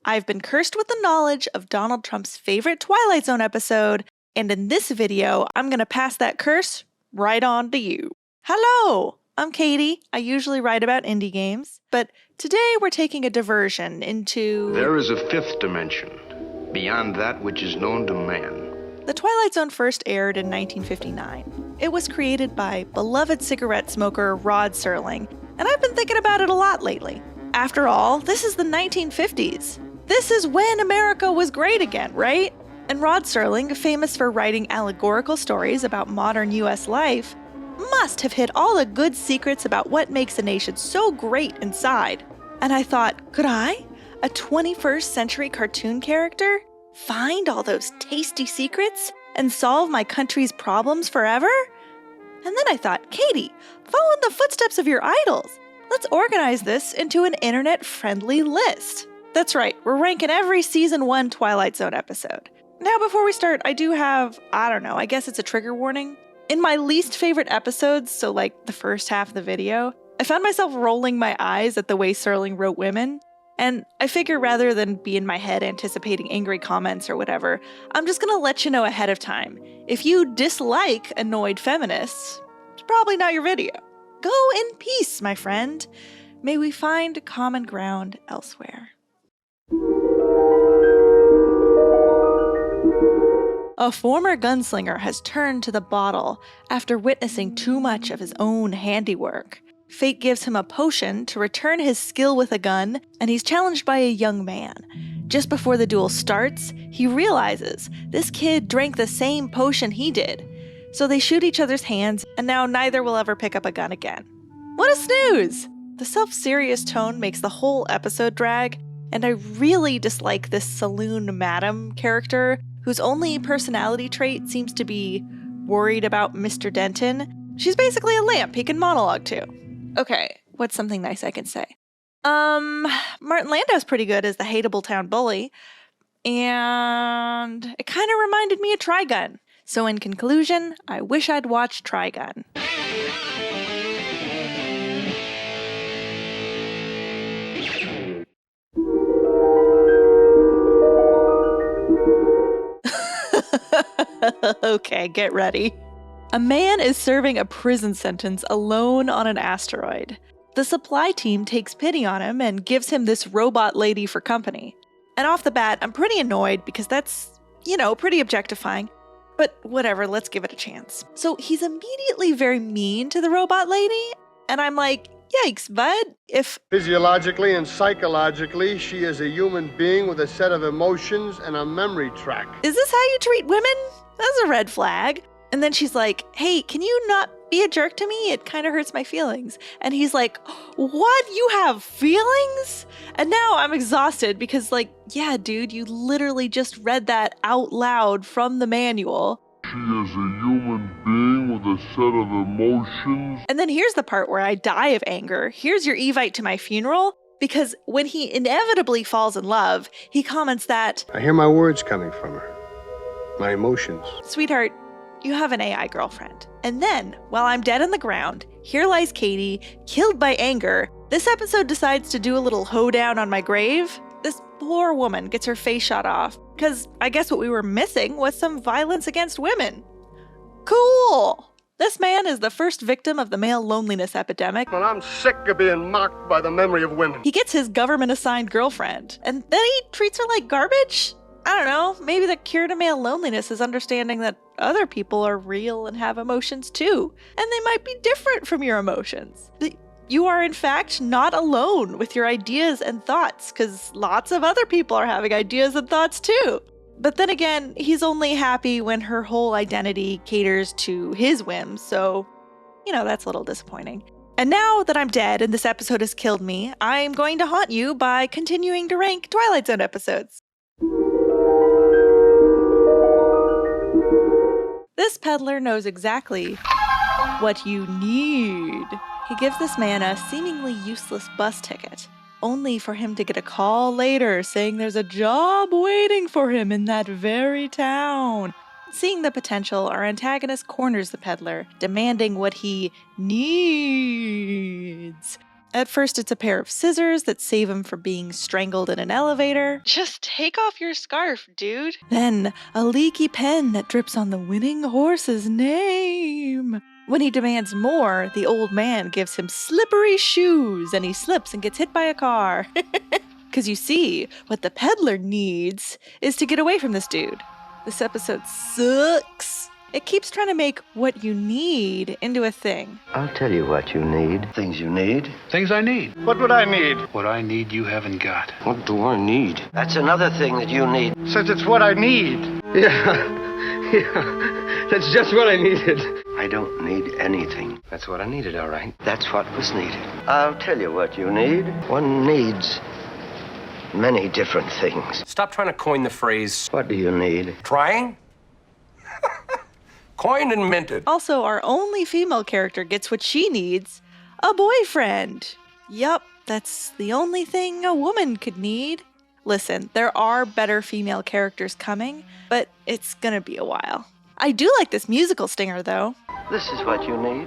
I've been cursed with the knowledge of Donald Trump's favorite Twilight Zone episode, and in this video, I'm going to pass that curse right on to you. Hello! I'm Katie. I usually write about indie games, but today we're taking a diversion into... There is a fifth dimension, beyond that which is known to man. The Twilight Zone first aired in 1959. It was created by beloved cigarette smoker Rod Serling, and I've been thinking about it a lot lately. After all, this is the 1950s. This is when America was great again, right? And Rod Serling, famous for writing allegorical stories about modern US life, must have hid all the good secrets about what makes a nation so great inside. And I thought, could I, a 21st century cartoon character, find all those tasty secrets and solve my country's problems forever? And then I thought, Katie, follow in the footsteps of your idols. Let's organize this into an internet-friendly list. That's right, we're ranking every Season 1 Twilight Zone episode. Now before we start, I do have, I guess it's a trigger warning. In my least favorite episodes, so like the first half of the video, I found myself rolling my eyes at the way Serling wrote women. And I figure rather than be in my head anticipating angry comments or whatever, I'm just gonna let you know ahead of time. If you dislike annoyed feminists, it's probably not your video. Go in peace, my friend. May we find common ground elsewhere. A former gunslinger has turned to the bottle after witnessing too much of his own handiwork. Fate gives him a potion to return his skill with a gun, and he's challenged by a young man. Just before the duel starts, he realizes this kid drank the same potion he did. So they shoot each other's hands, and now neither will ever pick up a gun again. What a snooze! The self-serious tone makes the whole episode drag, and I really dislike this saloon madam character, whose only personality trait seems to be worried about Mr. Denton. She's basically a lamp he can monologue to. Okay, what's something nice I can say? Martin Landau's pretty good as the hateable town bully, and it kind of reminded me of Trigun. So in conclusion, I wish I'd watched Trigun. Okay, get ready. A man is serving a prison sentence alone on an asteroid. The supply team takes pity on him and gives him this robot lady for company. And off the bat, I'm pretty annoyed because that's, pretty objectifying. But whatever, let's give it a chance. So he's immediately very mean to the robot lady, and I'm like, yikes, bud. If physiologically and psychologically, she is a human being with a set of emotions and a memory track. Is this how you treat women? That's a red flag. And then she's like, hey, can you not be a jerk to me? It kind of hurts my feelings. And he's like, what? You have feelings? And now I'm exhausted because yeah, dude, you literally just read that out loud from the manual. She is a human being with a set of emotions. And then here's the part where I die of anger. Here's your Evite to my funeral. Because when he inevitably falls in love, he comments that, I hear my words coming from her. My emotions. Sweetheart, you have an AI girlfriend. And then, while I'm dead in the ground, here lies Katie, killed by anger. This episode decides to do a little hoedown on my grave. This poor woman gets her face shot off, because I guess what we were missing was some violence against women. Cool! This man is the first victim of the male loneliness epidemic. But I'm sick of being mocked by the memory of women. He gets his government-assigned girlfriend, and then he treats her like garbage? I don't know, maybe the cure to male loneliness is understanding that other people are real and have emotions too, and they might be different from your emotions. You are in fact not alone with your ideas and thoughts, because lots of other people are having ideas and thoughts too. But then again, he's only happy when her whole identity caters to his whims, so, that's a little disappointing. And now that I'm dead and this episode has killed me, I'm going to haunt you by continuing to rank Twilight Zone episodes. This peddler knows exactly what you need. He gives this man a seemingly useless bus ticket, only for him to get a call later saying there's a job waiting for him in that very town. Seeing the potential, our antagonist corners the peddler, demanding what he needs. At first, it's a pair of scissors that save him from being strangled in an elevator. Just take off your scarf, dude. Then, a leaky pen that drips on the winning horse's name. When he demands more, the old man gives him slippery shoes and he slips and gets hit by a car. Because you see, what the peddler needs is to get away from this dude. This episode sucks. It keeps trying to make what you need into a thing. I'll tell you what you need. Things you need. Things I need. What would I need? What I need you haven't got. What do I need? That's another thing that you need. Since it's what I need. Yeah. That's just what I needed. I don't need anything. That's what I needed, all right. That's what was needed. I'll tell you what you need. One needs many different things. Stop trying to coin the phrase. What do you need? Trying? Coined and minted. Also, our only female character gets what she needs, a boyfriend. Yup, that's the only thing a woman could need. Listen, there are better female characters coming, but it's gonna be a while. I do like this musical stinger, though. This is what you need.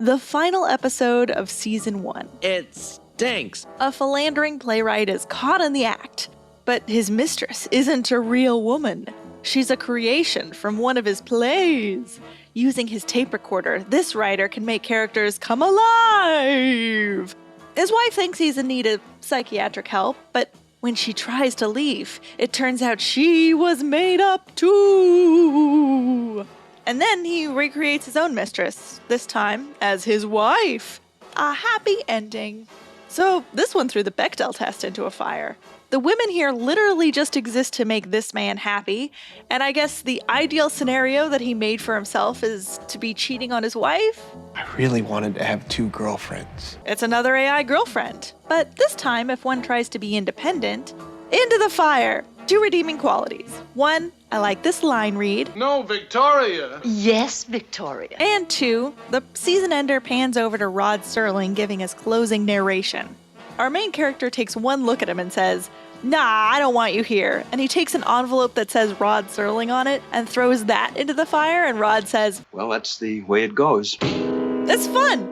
The final episode of Season 1. It stinks. A philandering playwright is caught in the act, but his mistress isn't a real woman. She's a creation from one of his plays. Using his tape recorder, this writer can make characters come alive. His wife thinks he's in need of psychiatric help, but when she tries to leave, it turns out she was made up too. And then he recreates his own mistress, this time as his wife. A happy ending. So this one threw the Bechdel test into a fire. The women here literally just exist to make this man happy, and I guess the ideal scenario that he made for himself is to be cheating on his wife. I really wanted to have 2 girlfriends. It's another AI girlfriend, but this time if one tries to be independent, into the fire. 2 redeeming qualities. 1, I like this line read. No, Victoria. Yes, Victoria. And 2, the season ender pans over to Rod Serling giving his closing narration. Our main character takes one look at him and says, "Nah, I don't want you here." And he takes an envelope that says Rod Serling on it and throws that into the fire, and Rod says, "Well, that's the way it goes." "It's fun."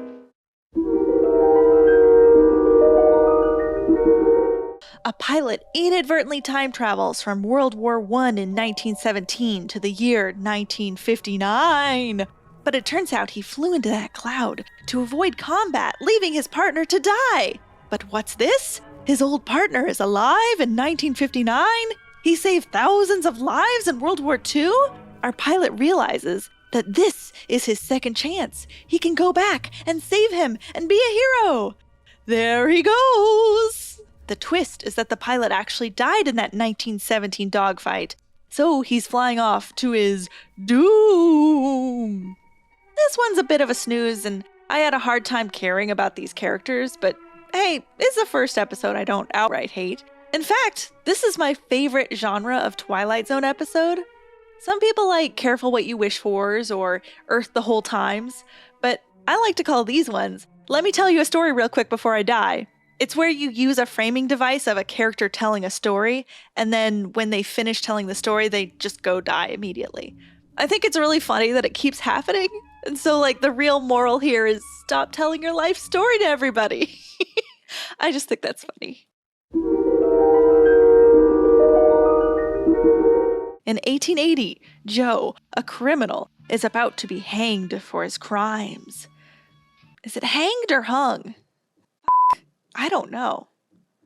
A pilot inadvertently time travels from World War I in 1917 to the year 1959. But it turns out he flew into that cloud to avoid combat, leaving his partner to die. But what's this? His old partner is alive in 1959? He saved thousands of lives in World War II? Our pilot realizes that this is his second chance. He can go back and save him and be a hero. There he goes. The twist is that the pilot actually died in that 1917 dogfight. So he's flying off to his doom. This one's a bit of a snooze, and I had a hard time caring about these characters, but hey, it's the first episode I don't outright hate. In fact, this is my favorite genre of Twilight Zone episode. Some people like Careful What You Wish Fors or Earth the Whole Times, but I like to call these ones Let Me Tell You a Story Real Quick Before I Die. It's where you use a framing device of a character telling a story, and then when they finish telling the story, they just go die immediately. I think it's really funny that it keeps happening. And so, the real moral here is stop telling your life story to everybody. I just think that's funny. In 1880, Joe, a criminal, is about to be hanged for his crimes. Is it hanged or hung? I don't know.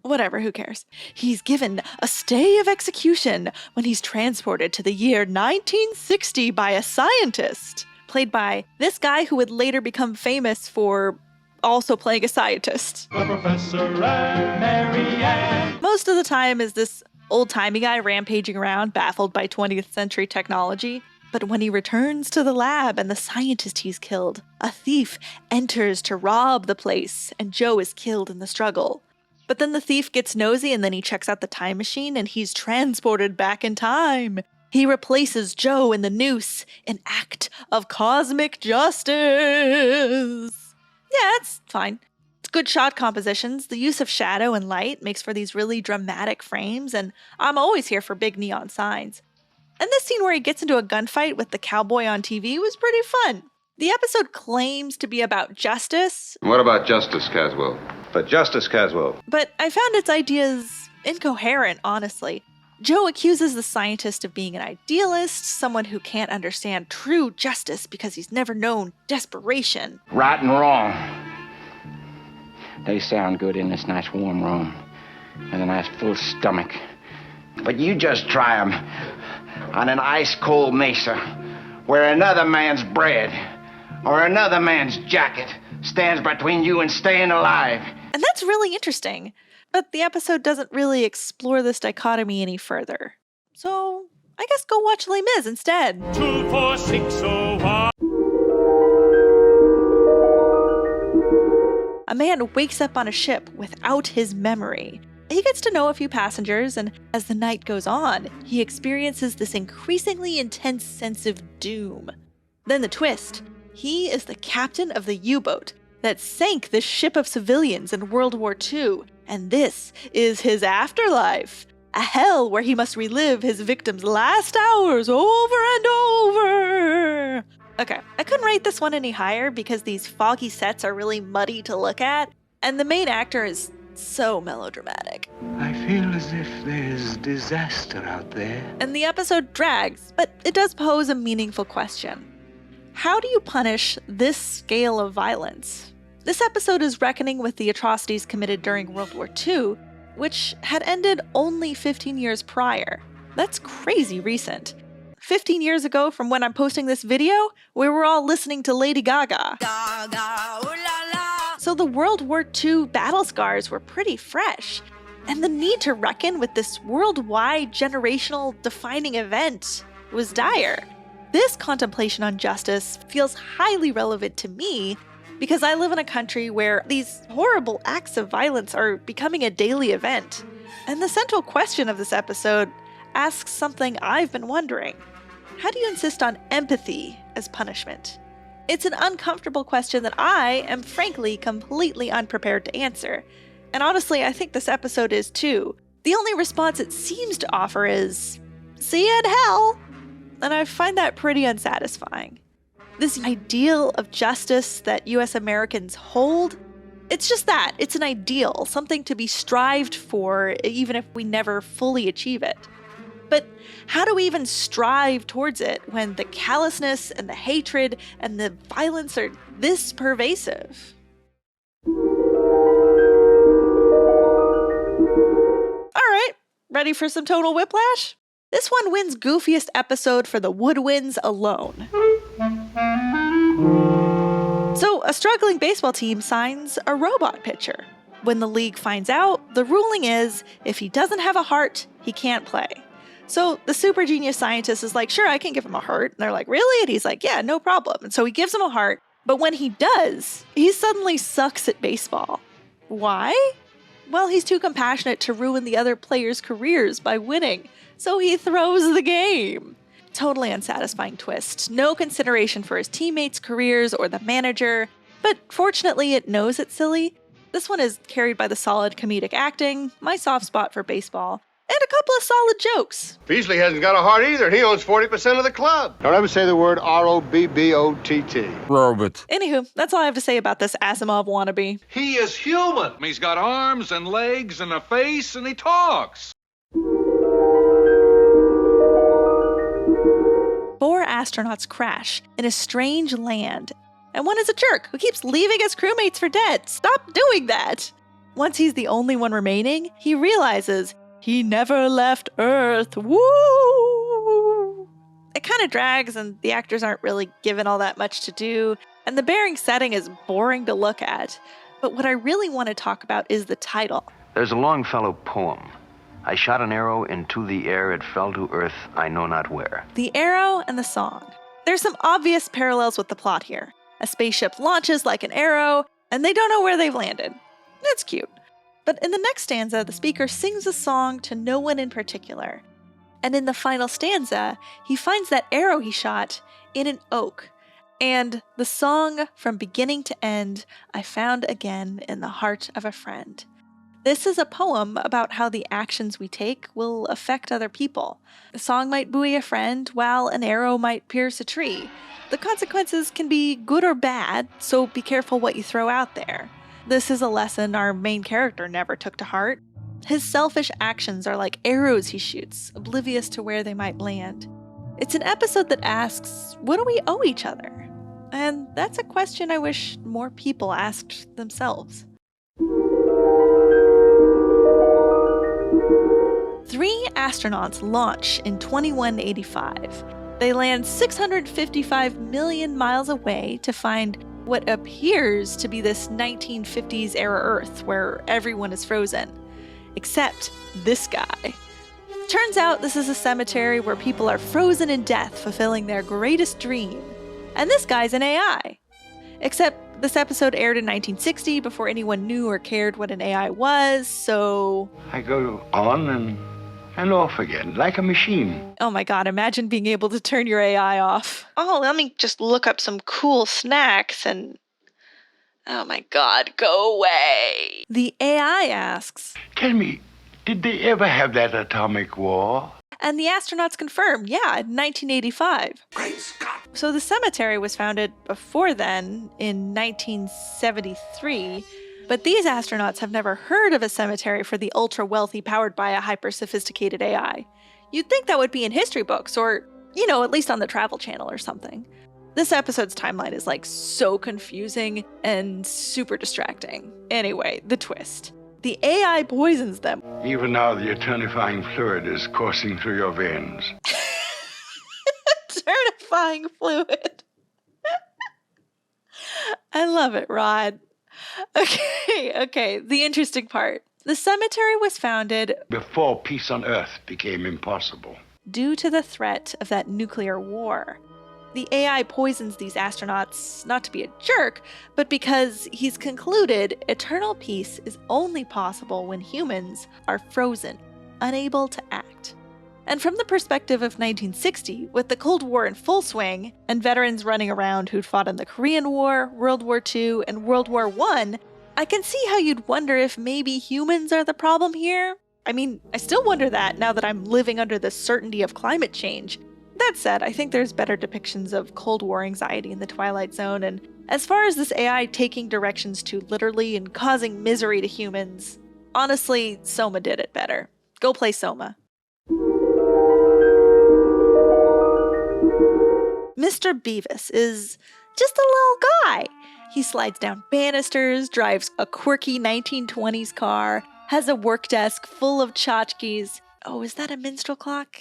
Whatever, who cares? He's given a stay of execution when he's transported to the year 1960 by a scientist, played by this guy who would later become famous for also playing a scientist. The Professor and Mary Ann. Most of the time is this old-timey guy rampaging around, baffled by 20th century technology. But when he returns to the lab and the scientist he's killed, a thief enters to rob the place, and Joe is killed in the struggle. But then the thief gets nosy and then he checks out the time machine and he's transported back in time. He replaces Joe in the noose, an act of cosmic justice. Yeah, it's fine. It's good shot compositions. The use of shadow and light makes for these really dramatic frames, and I'm always here for big neon signs. And this scene where he gets into a gunfight with the cowboy on TV was pretty fun. The episode claims to be about justice. What about Justice Caswell? But Justice Caswell. But I found its ideas incoherent, honestly. Joe accuses the scientist of being an idealist, someone who can't understand true justice because he's never known desperation. Right and wrong. They sound good in this nice warm room with a nice full stomach. But you just try 'em on an ice-cold mesa where another man's bread or another man's jacket stands between you and staying alive. And that's really interesting. But the episode doesn't really explore this dichotomy any further. So I guess go watch Les Mis instead. 24601. A man wakes up on a ship without his memory. He gets to know a few passengers, and as the night goes on, he experiences this increasingly intense sense of doom. Then the twist. He is the captain of the U-boat that sank this ship of civilians in World War II, and this is his afterlife. A hell where he must relive his victims' last hours over and over. Okay, I couldn't rate this one any higher because these foggy sets are really muddy to look at, and the main actor is so melodramatic. I feel as if there's disaster out there. And the episode drags, but it does pose a meaningful question. How do you punish this scale of violence? This episode is reckoning with the atrocities committed during World War II, which had ended only 15 years prior. That's crazy recent. 15 years ago from when I'm posting this video, we were all listening to Lady Gaga. Gaga, ooh la la. So the World War II battle scars were pretty fresh, and the need to reckon with this worldwide generational defining event was dire. This contemplation on justice feels highly relevant to me because I live in a country where these horrible acts of violence are becoming a daily event. And the central question of this episode asks something I've been wondering. How do you insist on empathy as punishment? It's an uncomfortable question that I am frankly completely unprepared to answer. And honestly, I think this episode is too. The only response it seems to offer is, see you in hell. And I find that pretty unsatisfying. This ideal of justice that US Americans hold, it's just that. It's an ideal, something to be strived for, even if we never fully achieve it. But how do we even strive towards it when the callousness and the hatred and the violence are this pervasive? All right, ready for some tonal whiplash? This one wins goofiest episode for the woodwinds alone. So, a struggling baseball team signs a robot pitcher. When the league finds out, the ruling is if he doesn't have a heart, he can't play. So the super genius scientist is like, sure, I can give him a heart. And they're like, really? And he's like, yeah, no problem. And so he gives him a heart. But when he does, he suddenly sucks at baseball. Why? Well, he's too compassionate to ruin the other players' careers by winning. So he throws the game. Totally unsatisfying twist. No consideration for his teammates' careers or the manager. But fortunately, it knows it's silly. This one is carried by the solid comedic acting, my soft spot for baseball, and a couple of solid jokes. Beasley hasn't got a heart either, and he owns 40% of the club. Don't ever say the word R-O-B-B-O-T-T. Robot. Anywho, that's all I have to say about this Asimov wannabe. He is human. He's got arms and legs and a face, and he talks. 4 astronauts crash in a strange land, and one is a jerk who keeps leaving his crewmates for dead. Stop doing that! Once he's the only one remaining, he realizes he never left Earth. Woo! It kind of drags, and the actors aren't really given all that much to do, and the bearing setting is boring to look at. But what I really want to talk about is the title. There's a Longfellow poem. I shot an arrow into the air, it fell to earth, I know not where. The arrow and the song. There's some obvious parallels with the plot here. A spaceship launches like an arrow, and they don't know where they've landed. It's cute. But in the next stanza, the speaker sings a song to no one in particular. And in the final stanza, he finds that arrow he shot in an oak. And the song, from beginning to end, I found again in the heart of a friend. This is a poem about how the actions we take will affect other people. A song might buoy a friend, while an arrow might pierce a tree. The consequences can be good or bad, so be careful what you throw out there. This is a lesson our main character never took to heart. His selfish actions are like arrows he shoots, oblivious to where they might land. It's an episode that asks, what do we owe each other? And that's a question I wish more people asked themselves. 3 astronauts launch in 2185. They land 655 million miles away to find what appears to be this 1950s era Earth where everyone is frozen. Except this guy. Turns out this is a cemetery where people are frozen in death, fulfilling their greatest dream. And this guy's an AI. Except this episode aired in 1960 before anyone knew or cared what an AI was, so... I go on and off again, like a machine. Oh my god, imagine being able to turn your AI off. Oh, let me just look up some cool snacks and... Oh my god, go away. The AI asks, Tell me, did they ever have that atomic war? And the astronauts confirm, yeah, in 1985. Great Scott! So the cemetery was founded before then, in 1973, but these astronauts have never heard of a cemetery for the ultra-wealthy powered by a hyper-sophisticated AI. You'd think that would be in history books, or, at least on the Travel Channel or something. This episode's timeline is so confusing and super distracting. Anyway, the twist. The AI poisons them. Even now, the eternifying fluid is coursing through your veins. Eternifying fluid. I love it, Rod. Okay, the interesting part. The cemetery was founded before peace on Earth became impossible. Due to the threat of that nuclear war. The AI poisons these astronauts not to be a jerk, but because he's concluded eternal peace is only possible when humans are frozen, unable to act. And from the perspective of 1960, with the Cold War in full swing, and veterans running around who'd fought in the Korean War, World War II, and World War I can see how you'd wonder if maybe humans are the problem here. I mean, I still wonder that now that I'm living under the certainty of climate change. That said, I think there's better depictions of Cold War anxiety in the Twilight Zone, and as far as this AI taking directions too literally and causing misery to humans, honestly, Soma did it better. Go play Soma. Mr. Beavis is just a little guy. He slides down banisters, drives a quirky 1920s car, has a work desk full of tchotchkes. Oh, is that a minstrel clock?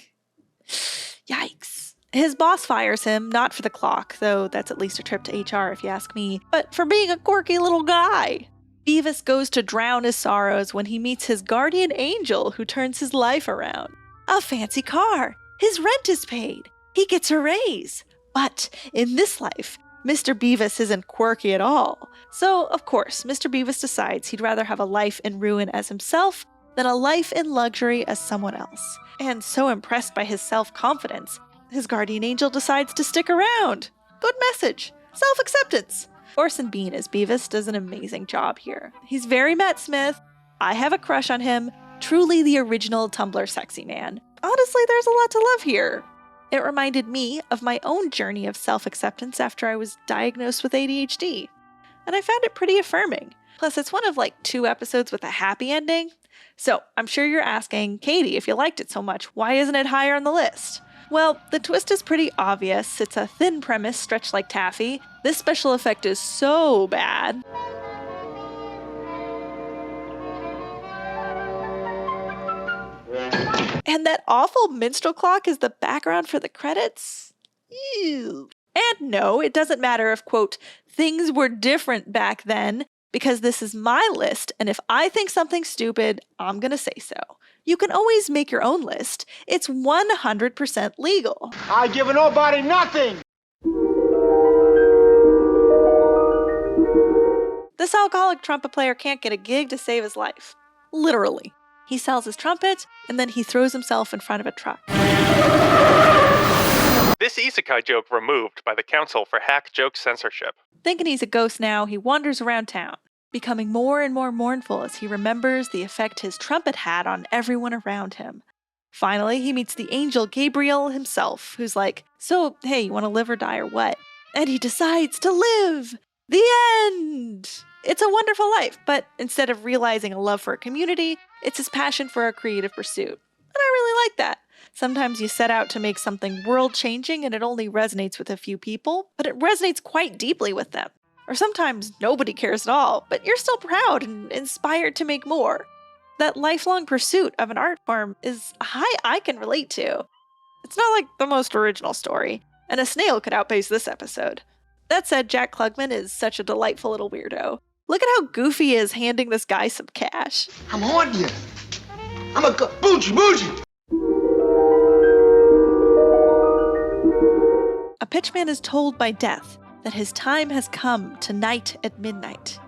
Yikes. His boss fires him, not for the clock, though that's at least a trip to HR if you ask me, but for being a quirky little guy. Beavis goes to drown his sorrows when he meets his guardian angel who turns his life around. A fancy car. His rent is paid. He gets a raise. But in this life, Mr. Beavis isn't quirky at all. So, of course, Mr. Beavis decides he'd rather have a life in ruin as himself than a life in luxury as someone else. And so impressed by his self-confidence, his guardian angel decides to stick around. Good message. Self-acceptance. Orson Bean as Beavis does an amazing job here. He's very Matt Smith. I have a crush on him. Truly the original Tumblr sexy man. Honestly, there's a lot to love here. It reminded me of my own journey of self-acceptance after I was diagnosed with ADHD. And I found it pretty affirming. Plus, it's one of 2 episodes with a happy ending. So, I'm sure you're asking, Katie, if you liked it so much, why isn't it higher on the list? Well, the twist is pretty obvious. It's a thin premise stretched like taffy. This special effect is so bad. And that awful minstrel clock is the background for the credits? Ew. And no, it doesn't matter if, quote, things were different back then, because this is my list, and if I think something's stupid, I'm gonna say so. You can always make your own list. It's 100% legal. I give nobody nothing! This alcoholic trumpet player can't get a gig to save his life. Literally. He sells his trumpet, and then he throws himself in front of a truck. This isekai joke removed by the Council for Hack Joke Censorship. Thinking he's a ghost now, he wanders around town. becoming more and more mournful as he remembers the effect his trumpet had on everyone around him. Finally, he meets the angel Gabriel himself, who's like, "So, hey, you want to live or die or what?" And he decides to live! The end! It's a wonderful life, but instead of realizing a love for a community, it's his passion for a creative pursuit. And I really like that. Sometimes you set out to make something world-changing and it only resonates with a few people, but it resonates quite deeply with them. Or sometimes nobody cares at all, but you're still proud and inspired to make more. That lifelong pursuit of an art form is a high I can relate to. It's not like the most original story, and a snail could outpace this episode. That said, Jack Klugman is such a delightful little weirdo. Look at how goofy he is handing this guy some cash. I'm on you. I'm a bougie. A pitchman is told by Death that his time has come tonight at midnight.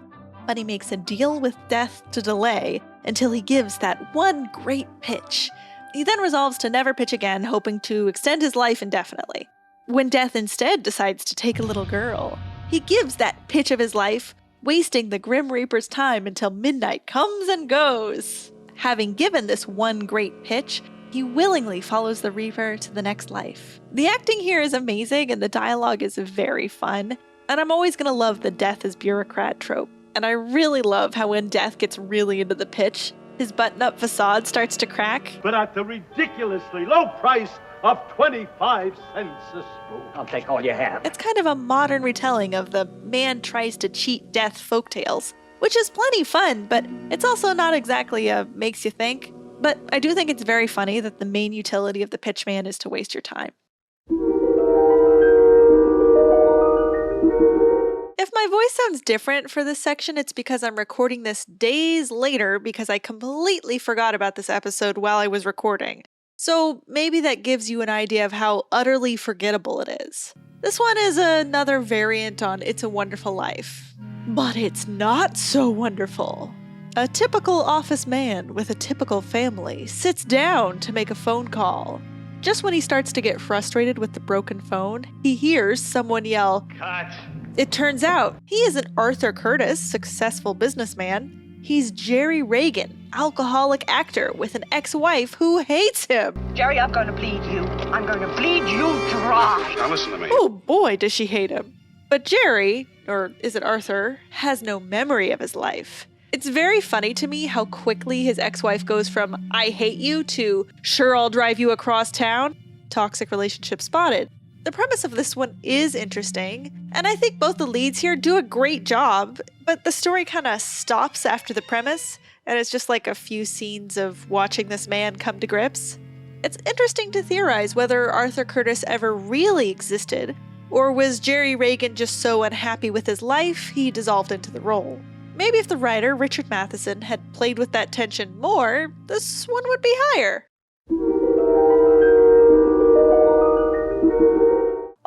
But he makes a deal with Death to delay until he gives that one great pitch. He then resolves to never pitch again, hoping to extend his life indefinitely. When Death instead decides to take a little girl, he gives that pitch of his life, wasting the Grim Reaper's time until midnight comes and goes. Having given this one great pitch, he willingly follows the Reaper to the next life. The acting here is amazing and the dialogue is very fun, and I'm always going to love the Death as bureaucrat trope. And I really love how when Death gets really into the pitch, his button-up facade starts to crack. But at the ridiculously low price of 25 cents a spoon. I'll take all you have. It's kind of a modern retelling of the man tries to cheat death folktales, which is plenty fun, but it's also not exactly a makes you think. But I do think it's very funny that the main utility of the pitchman is to waste your time. If my voice sounds different for this section, it's because I'm recording this days later because I completely forgot about this episode while I was recording. So maybe that gives you an idea of how utterly forgettable it is. This one is another variant on It's a Wonderful Life. But it's not so wonderful. A typical office man with a typical family sits down to make a phone call. Just when he starts to get frustrated with the broken phone, he hears someone yell, "Cut!" It turns out he isn't Arthur Curtis, successful businessman. He's Jerry Reagan, alcoholic actor with an ex-wife who hates him. Jerry, I'm going to bleed you. I'm going to bleed you dry. Now listen to me. Oh boy, does she hate him. But Jerry, or is it Arthur, has no memory of his life. It's very funny to me how quickly his ex-wife goes from "I hate you" to "sure, I'll drive you across town." Toxic relationship spotted. The premise of this one is interesting, and I think both the leads here do a great job, but the story kind of stops after the premise, and it's just like a few scenes of watching this man come to grips. It's interesting to theorize whether Arthur Curtis ever really existed, or was Jerry Reagan just so unhappy with his life he dissolved into the role. Maybe if the writer, Richard Matheson, had played with that tension more, this one would be higher.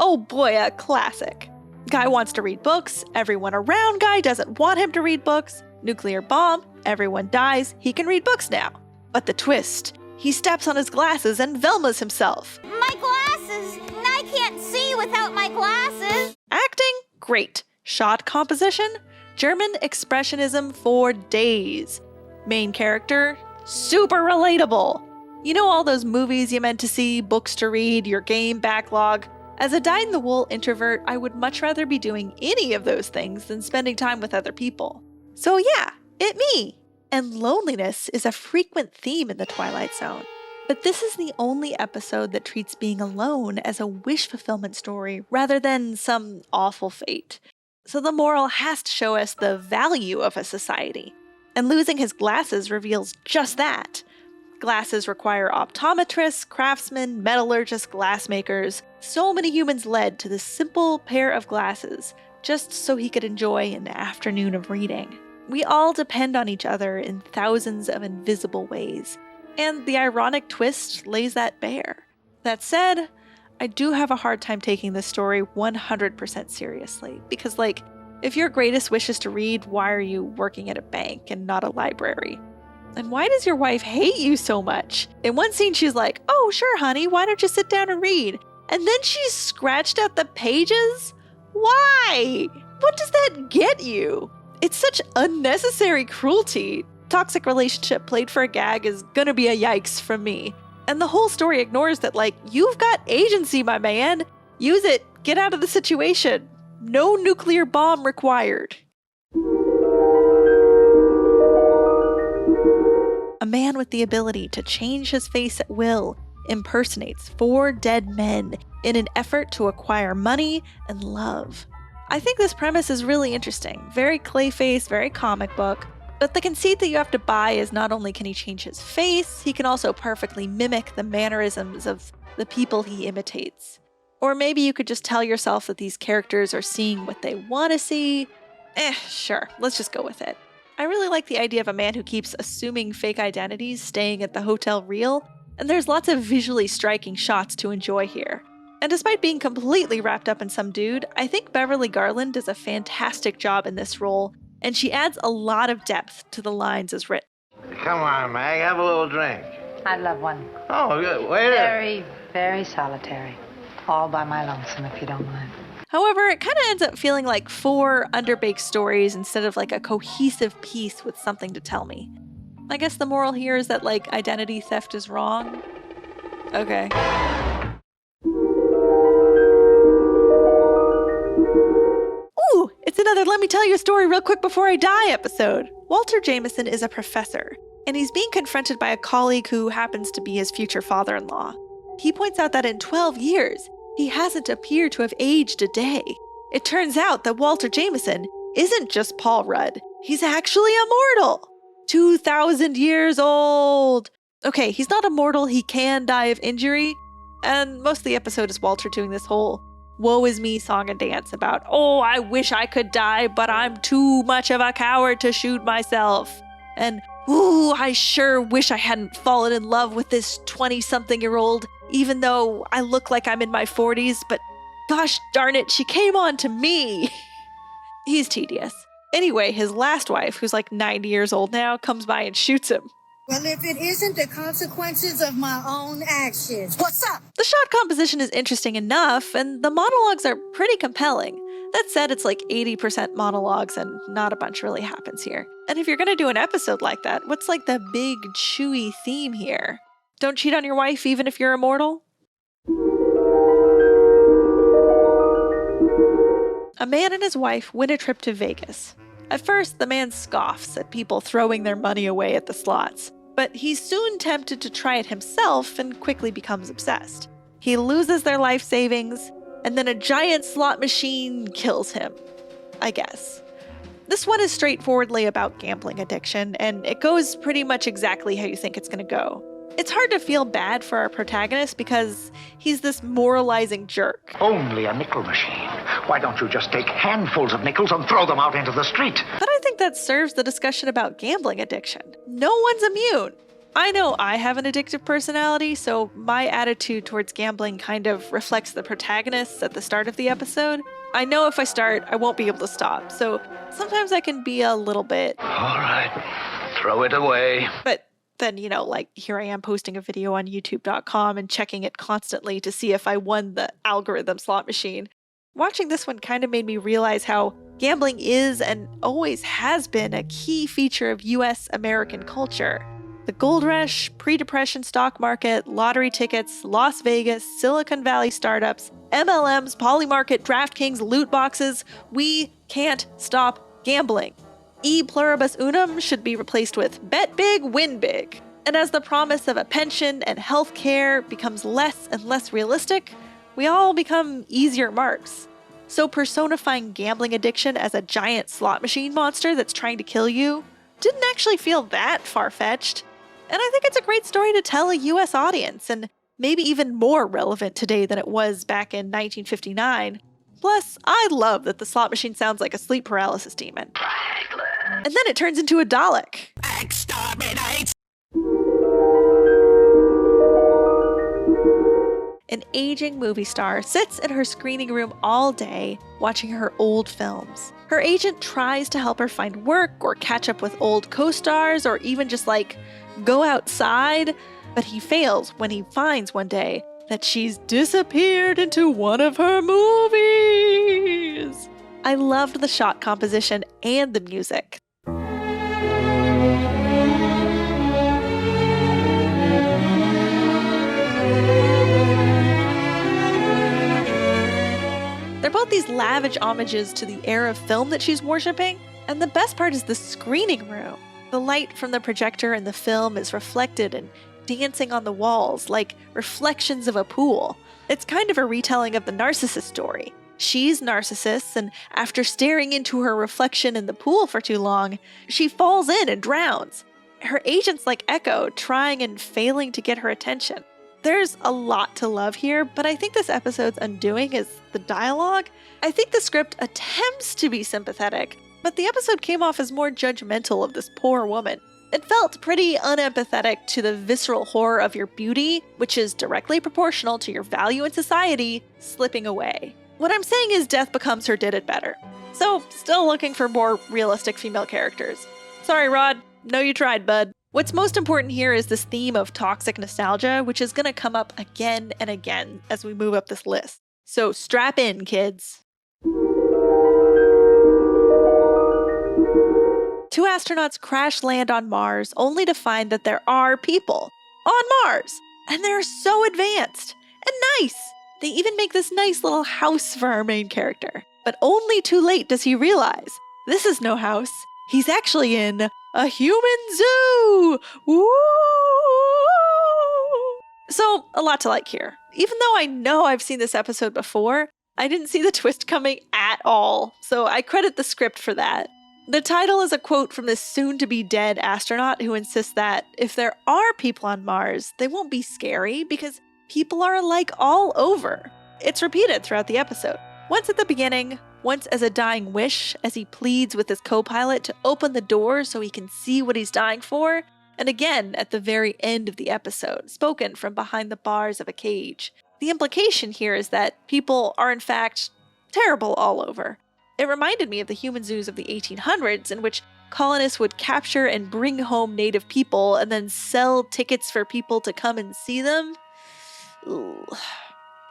Oh boy, a classic. Guy wants to read books, everyone around guy doesn't want him to read books. Nuclear bomb, everyone dies, he can read books now. But the twist, he steps on his glasses and Velmas himself. My glasses! I can't see without my glasses! Acting? Great. Shot composition? German expressionism for days. Main character? Super relatable. You know all those movies you meant to see, books to read, your game backlog? As a dyed-in-the-wool introvert, I would much rather be doing any of those things than spending time with other people. So yeah, it me. And loneliness is a frequent theme in the Twilight Zone. But this is the only episode that treats being alone as a wish fulfillment story rather than some awful fate. So the moral has to show us the value of a society. And losing his glasses reveals just that. Glasses require optometrists, craftsmen, metallurgists, glassmakers. So many humans led to this simple pair of glasses, just so he could enjoy an afternoon of reading. We all depend on each other in thousands of invisible ways, and the ironic twist lays that bare. That said, I do have a hard time taking this story 100% seriously, because if your greatest wish is to read, why are you working at a bank and not a library? And why does your wife hate you so much? In one scene, she's like, "Oh, sure, honey, why don't you sit down and read?" And then she's scratched out the pages? Why? What does that get you? It's such unnecessary cruelty. Toxic relationship played for a gag is gonna be a yikes from me. And the whole story ignores that, like, you've got agency, my man. Use it. Get out of the situation. No nuclear bomb required. A man with the ability to change his face at will impersonates 4 dead men in an effort to acquire money and love. I think this premise is really interesting. Very Clayface, very comic book. But the conceit that you have to buy is not only can he change his face, he can also perfectly mimic the mannerisms of the people he imitates. Or maybe you could just tell yourself that these characters are seeing what they want to see. Sure, let's just go with it. I really like the idea of a man who keeps assuming fake identities staying at the hotel real, and there's lots of visually striking shots to enjoy here. And despite being completely wrapped up in some dude, I think Beverly Garland does a fantastic job in this role, and she adds a lot of depth to the lines as written. Come on, Mag, have a little drink. I'd love one. Oh, good. Wait a Very, very solitary. All by my lonesome, if you don't mind. However, it kind of ends up feeling like 4 underbaked stories instead of like a cohesive piece with something to tell me. I guess the moral here is that, like, identity theft is wrong. Okay. Ooh, it's another let me tell you a story real quick before I die episode. Walter Jameson is a professor, and he's being confronted by a colleague who happens to be his future father-in-law. He points out that in 12 years, he hasn't appeared to have aged a day. It turns out that Walter Jameson isn't just Paul Rudd. He's actually immortal. 2,000 years old. Okay, he's not immortal. He can die of injury. And most of the episode is Walter doing this whole woe is me song and dance about, oh, I wish I could die, but I'm too much of a coward to shoot myself. And, ooh, I sure wish I hadn't fallen in love with this 20-something-year-old, even though I look like I'm in my 40s, but gosh darn it, she came on to me. He's tedious. Anyway, his last wife, who's like 90 years old now, comes by and shoots him. Well, if it isn't the consequences of my own actions, what's up? The shot composition is interesting enough, and the monologues are pretty compelling. That said, it's like 80% monologues and not a bunch really happens here. And if you're gonna do an episode like that, what's like the big, chewy theme here? Don't cheat on your wife even if you're immortal? A man and his wife win a trip to Vegas. At first, the man scoffs at people throwing their money away at the slots, but he's soon tempted to try it himself and quickly becomes obsessed. He loses their life savings, and then a giant slot machine kills him, I guess. This one is straightforwardly about gambling addiction, and it goes pretty much exactly how you think it's gonna go. It's hard to feel bad for our protagonist because he's this moralizing jerk. Only a nickel machine. Why don't you just take handfuls of nickels and throw them out into the street? But I think that serves the discussion about gambling addiction. No one's immune. I know I have an addictive personality, so my attitude towards gambling kind of reflects the protagonist's at the start of the episode. I know if I start, I won't be able to stop, so sometimes I can be a little bit... All right, throw it away. But then, you know, like here I am posting a video on youtube.com and checking it constantly to see if I won the algorithm slot machine. Watching this one kind of made me realize how gambling is and always has been a key feature of US American culture. The gold rush, pre-depression stock market, lottery tickets, Las Vegas, Silicon Valley startups, MLMs, Polymarket, DraftKings, loot boxes, we can't stop gambling. E pluribus unum should be replaced with bet big, win big. And as the promise of a pension and health care becomes less and less realistic, we all become easier marks. So personifying gambling addiction as a giant slot machine monster that's trying to kill you didn't actually feel that far-fetched. And I think it's a great story to tell a US audience, and maybe even more relevant today than it was back in 1959. Plus, I love that the slot machine sounds like a sleep paralysis demon. And then it turns into a Dalek. Exterminate! An aging movie star sits in her screening room all day watching her old films. Her agent tries to help her find work or catch up with old co-stars or even just like go outside, but he fails when he finds one day that she's disappeared into one of her movies. I loved the shot composition and the music. They're both these lavish homages to the era of film that she's worshipping, and the best part is the screening room. The light from the projector in the film is reflected and dancing on the walls like reflections of a pool. It's kind of a retelling of the Narcissus story. She's Narcissus, and after staring into her reflection in the pool for too long, she falls in and drowns. Her agent's like Echo, trying and failing to get her attention. There's a lot to love here, but I think this episode's undoing is the dialogue. I think the script attempts to be sympathetic, but the episode came off as more judgmental of this poor woman. It felt pretty unempathetic to the visceral horror of your beauty, which is directly proportional to your value in society, slipping away. What I'm saying is Death Becomes Her did it better. So, still looking for more realistic female characters. Sorry, Rod. No, you tried, bud. What's most important here is this theme of toxic nostalgia, which is going to come up again and again as we move up this list. So strap in, kids. 2 astronauts crash land on Mars only to find that there are people on Mars. And they're so advanced and nice. They even make this nice little house for our main character. But only too late does he realize this is no house. He's actually in a human zoo! Woo! So, a lot to like here. Even though I know I've seen this episode before, I didn't see the twist coming at all, so I credit the script for that. The title is a quote from this soon-to-be-dead astronaut who insists that if there are people on Mars, they won't be scary because people are alike all over. It's repeated throughout the episode. Once at the beginning, once as a dying wish, as he pleads with his co-pilot to open the door so he can see what he's dying for, and again at the very end of the episode, spoken from behind the bars of a cage. The implication here is that people are in fact terrible all over. It reminded me of the human zoos of the 1800s, in which colonists would capture and bring home native people and then sell tickets for people to come and see them. Ooh.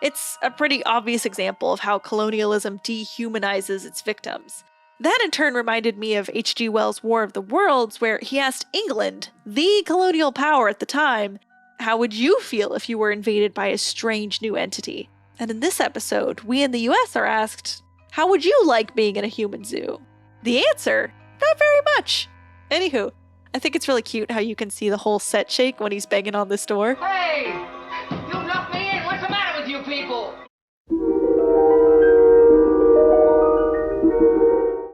It's a pretty obvious example of how colonialism dehumanizes its victims. That in turn reminded me of H.G. Wells' War of the Worlds, where he asked England, the colonial power at the time, how would you feel if you were invaded by a strange new entity? And in this episode, we in the US are asked, how would you like being in a human zoo? The answer, not very much. Anywho, I think it's really cute how you can see the whole set shake when he's banging on this door. Hey! You knocked me in! What's the matter with you people?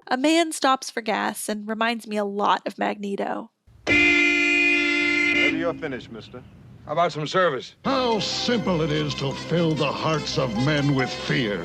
A man stops for gas and reminds me a lot of Magneto. Maybe you're finished, mister. How about some service? How simple it is to fill the hearts of men with fear.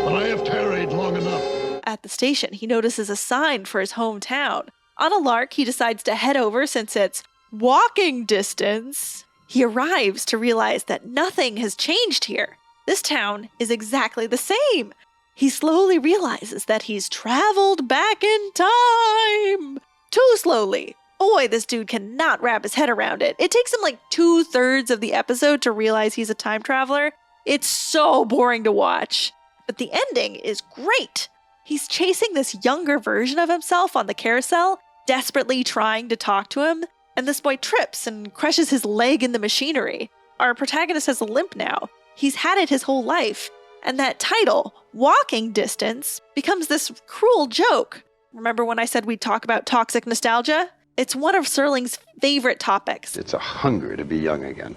But I have tarried long enough. At the station, he notices a sign for his hometown. On a lark, he decides to head over since it's walking distance. He arrives to realize that nothing has changed here. This town is exactly the same. He slowly realizes that he's traveled back in time. Too slowly. Boy, this dude cannot wrap his head around it. It takes him like 2/3 of the episode to realize he's a time traveler. It's so boring to watch. But the ending is great. He's chasing this younger version of himself on the carousel, desperately trying to talk to him, and this boy trips and crushes his leg in the machinery. Our protagonist has a limp now. He's had it his whole life. And that title, Walking Distance, becomes this cruel joke. Remember when I said we'd talk about toxic nostalgia? It's one of Serling's favorite topics. It's a hunger to be young again.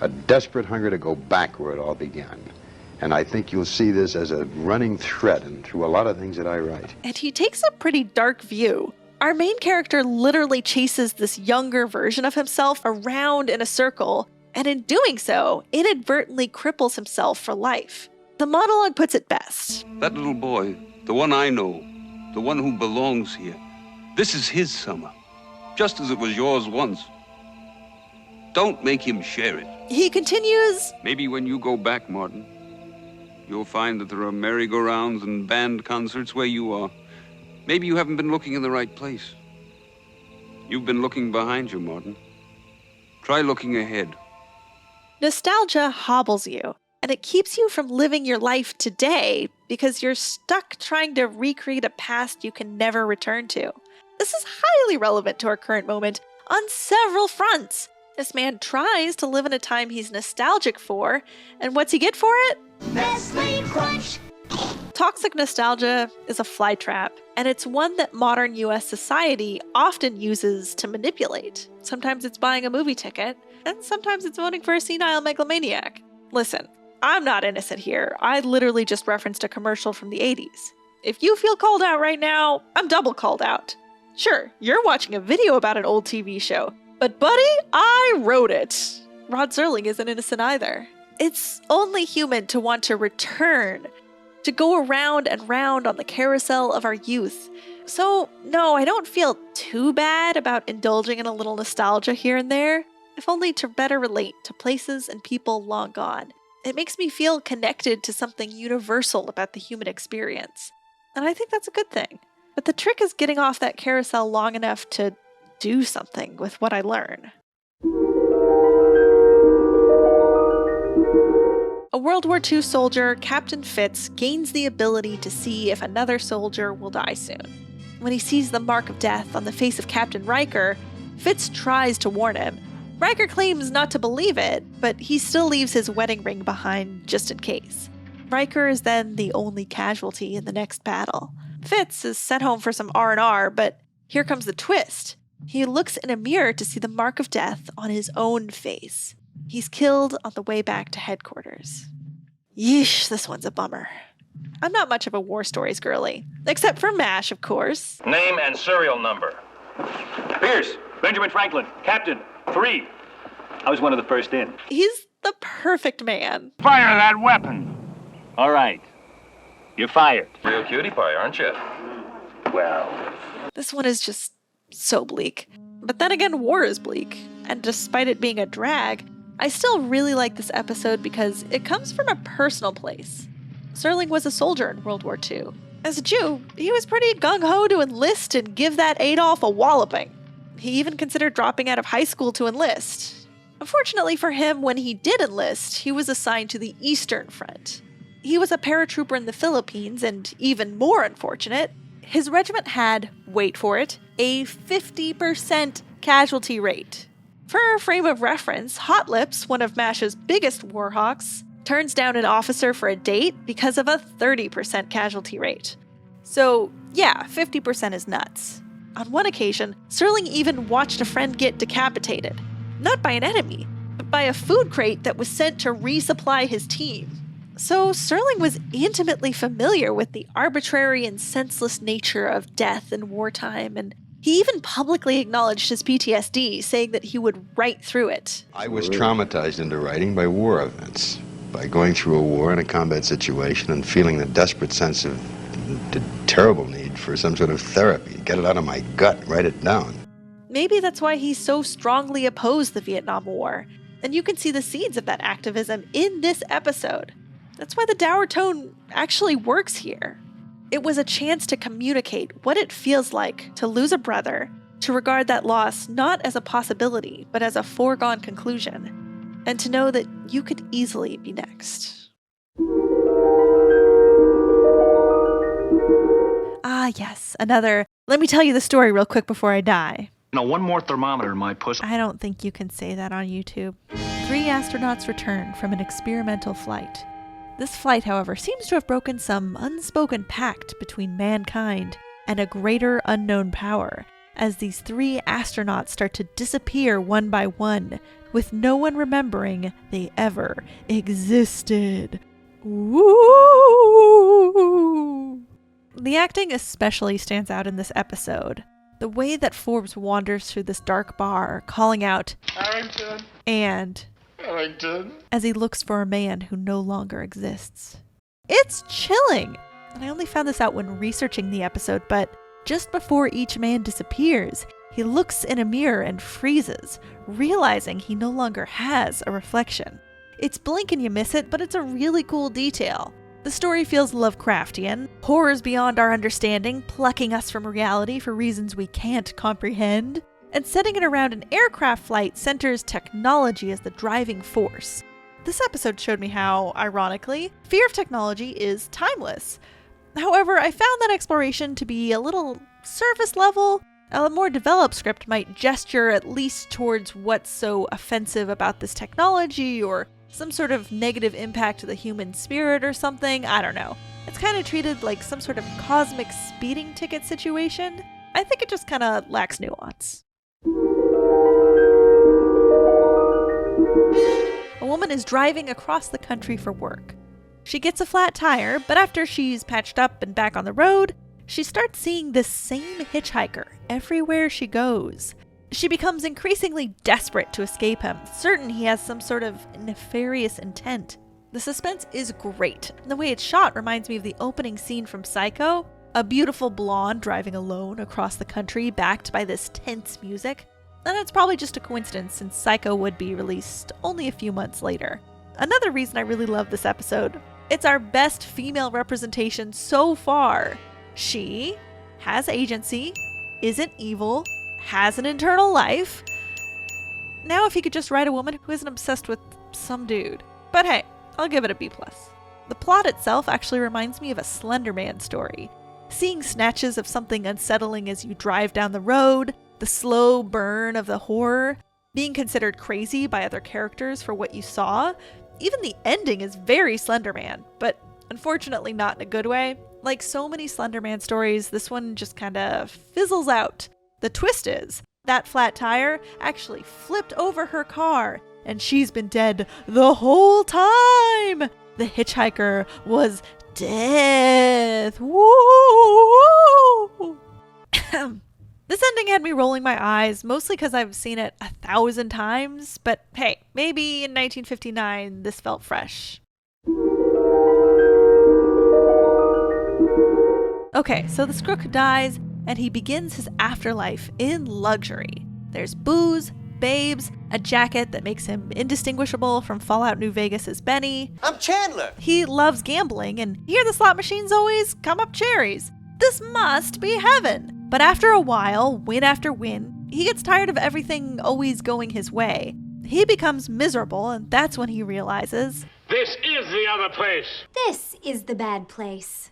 A desperate hunger to go back where it all began. And I think you'll see this as a running thread and through a lot of things that I write. And he takes a pretty dark view. Our main character literally chases this younger version of himself around in a circle, and in doing so, inadvertently cripples himself for life. The monologue puts it best. That little boy, the one I know, the one who belongs here, this is his summer, just as it was yours once. Don't make him share it. He continues, maybe when you go back, Martin, you'll find that there are merry-go-rounds and band concerts where you are. Maybe you haven't been looking in the right place. You've been looking behind you, Martin. Try looking ahead. Nostalgia hobbles you, and it keeps you from living your life today, because you're stuck trying to recreate a past you can never return to. This is highly relevant to our current moment on several fronts. This man tries to live in a time he's nostalgic for, and what's he get for it? Nestle Crunch. Toxic nostalgia is a flytrap, and it's one that modern US society often uses to manipulate. Sometimes it's buying a movie ticket, and sometimes it's voting for a senile megalomaniac. Listen, I'm not innocent here. I literally just referenced a commercial from the 80s. If you feel called out right now, I'm double called out. Sure, you're watching a video about an old TV show, but buddy, I wrote it. Rod Serling isn't innocent either. It's only human to want to return, to go around and round on the carousel of our youth. So, no, I don't feel too bad about indulging in a little nostalgia here and there, if only to better relate to places and people long gone. It makes me feel connected to something universal about the human experience. And I think that's a good thing. But the trick is getting off that carousel long enough to do something with what I learn. A World War II soldier, Captain Fitz, gains the ability to see if another soldier will die soon. When he sees the mark of death on the face of Captain Riker, Fitz tries to warn him. Riker claims not to believe it, but he still leaves his wedding ring behind just in case. Riker is then the only casualty in the next battle. Fitz is sent home for some R&R, but here comes the twist. He looks in a mirror to see the mark of death on his own face. He's killed on the way back to headquarters. Yeesh, this one's a bummer. I'm not much of a war stories girly, except for MASH, of course. Name and serial number. Pierce, Benjamin Franklin, Captain, 3. I was one of the first in. He's the perfect man. Fire that weapon. All right. You're fired. Real cutie pie, aren't you? Well. This one is just so bleak. But then again, war is bleak. And despite it being a drag, I still really like this episode because it comes from a personal place. Serling was a soldier in World War II. As a Jew, he was pretty gung-ho to enlist and give that Adolf a walloping. He even considered dropping out of high school to enlist. Unfortunately for him, when he did enlist, he was assigned to the Eastern Front. He was a paratrooper in the Philippines, and even more unfortunate, his regiment had, wait for it, a 50% casualty rate. For a frame of reference, Hot Lips, one of MASH's biggest warhawks, turns down an officer for a date because of a 30% casualty rate. So, yeah, 50% is nuts. On one occasion, Serling even watched a friend get decapitated. Not by an enemy, but by a food crate that was sent to resupply his team. So Serling was intimately familiar with the arbitrary and senseless nature of death in wartime, and he even publicly acknowledged his PTSD, saying that he would write through it. I was traumatized into writing by war events, by going through a war in a combat situation and feeling the desperate sense of the terrible need for some sort of therapy. Get it out of my gut, write it down. Maybe that's why he so strongly opposed the Vietnam War, and you can see the seeds of that activism in this episode. That's why the dour tone actually works here. It was a chance to communicate what it feels like to lose a brother, to regard that loss not as a possibility, but as a foregone conclusion, and to know that you could easily be next. Ah, yes, another, let me tell you the story real quick before I die. No, one more thermometer in my pussy. I don't think you can say that on YouTube. 3 astronauts returned from an experimental flight. This flight, however, seems to have broken some unspoken pact between mankind and a greater unknown power, as these 3 astronauts start to disappear one by one, with no one remembering they ever existed. Woo! The acting especially stands out in this episode. The way that Forbes wanders through this dark bar, calling out, Harrington. And Harrington. as he looks for a man who no longer exists. It's chilling! And I only found this out when researching the episode, but just before each man disappears, he looks in a mirror and freezes, realizing he no longer has a reflection. It's blink and you miss it, but it's a really cool detail. The story feels Lovecraftian, horrors beyond our understanding, plucking us from reality for reasons we can't comprehend. And setting it around an aircraft flight centers technology as the driving force. This episode showed me how, ironically, fear of technology is timeless. However, I found that exploration to be a little surface level. A more developed script might gesture at least towards what's so offensive about this technology, or some sort of negative impact to the human spirit or something. I don't know. It's kind of treated like some sort of cosmic speeding ticket situation. I think it just kind of lacks nuance. A woman is driving across the country for work. She gets a flat tire, but after she's patched up and back on the road, she starts seeing this same hitchhiker everywhere she goes. She becomes increasingly desperate to escape him, certain he has some sort of nefarious intent. The suspense is great. The way it's shot reminds me of the opening scene from Psycho, a beautiful blonde driving alone across the country backed by this tense music. And it's probably just a coincidence since Psycho would be released only a few months later. Another reason I really love this episode, it's our best female representation so far. She has agency, isn't evil, has an internal life. Now if you could just write a woman who isn't obsessed with some dude. But hey, I'll give it a B+. The plot itself actually reminds me of a Slender Man story. Seeing snatches of something unsettling as you drive down the road, the slow burn of the horror, being considered crazy by other characters for what you saw. Even the ending is very Slender Man, but unfortunately not in a good way. Like so many Slender Man stories, this one just kind of fizzles out. The twist is, that flat tire actually flipped over her car, and she's been dead the whole time! The hitchhiker was death! Woo! This ending had me rolling my eyes, mostly because I've seen it 1,000 times, but hey, maybe in 1959 this felt fresh. Okay, so the Skrook dies, and he begins his afterlife in luxury. There's booze, babes, a jacket that makes him indistinguishable from Fallout New Vegas' Benny. I'm Chandler! He loves gambling, and here the slot machines always come up cherries. This must be heaven! But after a while, win after win, he gets tired of everything always going his way. He becomes miserable, and that's when he realizes, this is the other place! This is the bad place.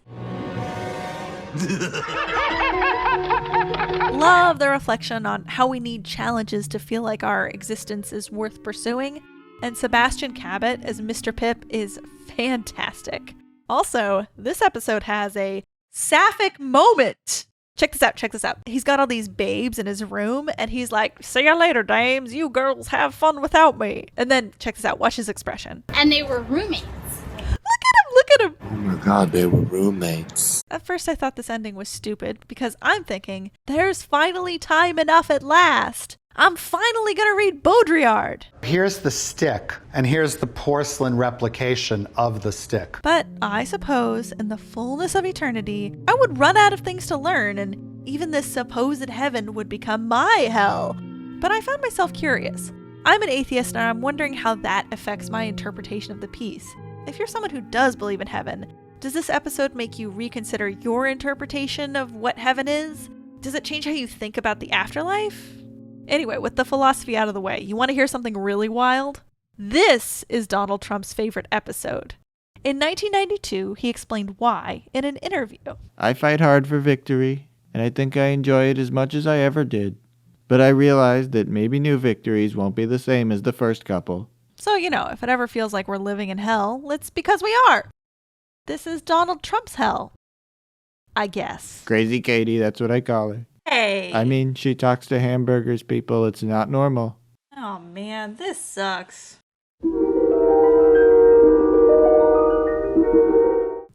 Love the reflection on how we need challenges to feel like our existence is worth pursuing, and Sebastian Cabot as Mr. Pip is fantastic. Also, this episode has a sapphic moment. Check this out. He's got all these babes in his room, and he's like, see ya later, dames. You girls have fun without me. And then, check this out. Watch his expression. And they were roommates. Look at him. Oh my god, they were roommates. At first, I thought this ending was stupid, because I'm thinking, there's finally time enough at last. I'm finally gonna read Baudrillard. Here's the stick, and here's the porcelain replication of the stick. But I suppose, in the fullness of eternity, I would run out of things to learn, and even this supposed heaven would become my hell. But I found myself curious. I'm an atheist, and I'm wondering how that affects my interpretation of the piece. If you're someone who does believe in heaven, does this episode make you reconsider your interpretation of what heaven is? Does it change how you think about the afterlife? Anyway, with the philosophy out of the way, you want to hear something really wild? This is Donald Trump's favorite episode. In 1992, he explained why in an interview. I fight hard for victory, and I think I enjoy it as much as I ever did. But I realize that maybe new victories won't be the same as the first couple. So, if it ever feels like we're living in hell, it's because we are. This is Donald Trump's hell. I guess. Crazy Katie, that's what I call her. Hey. I mean, she talks to hamburgers, people. It's not normal. Oh man, this sucks.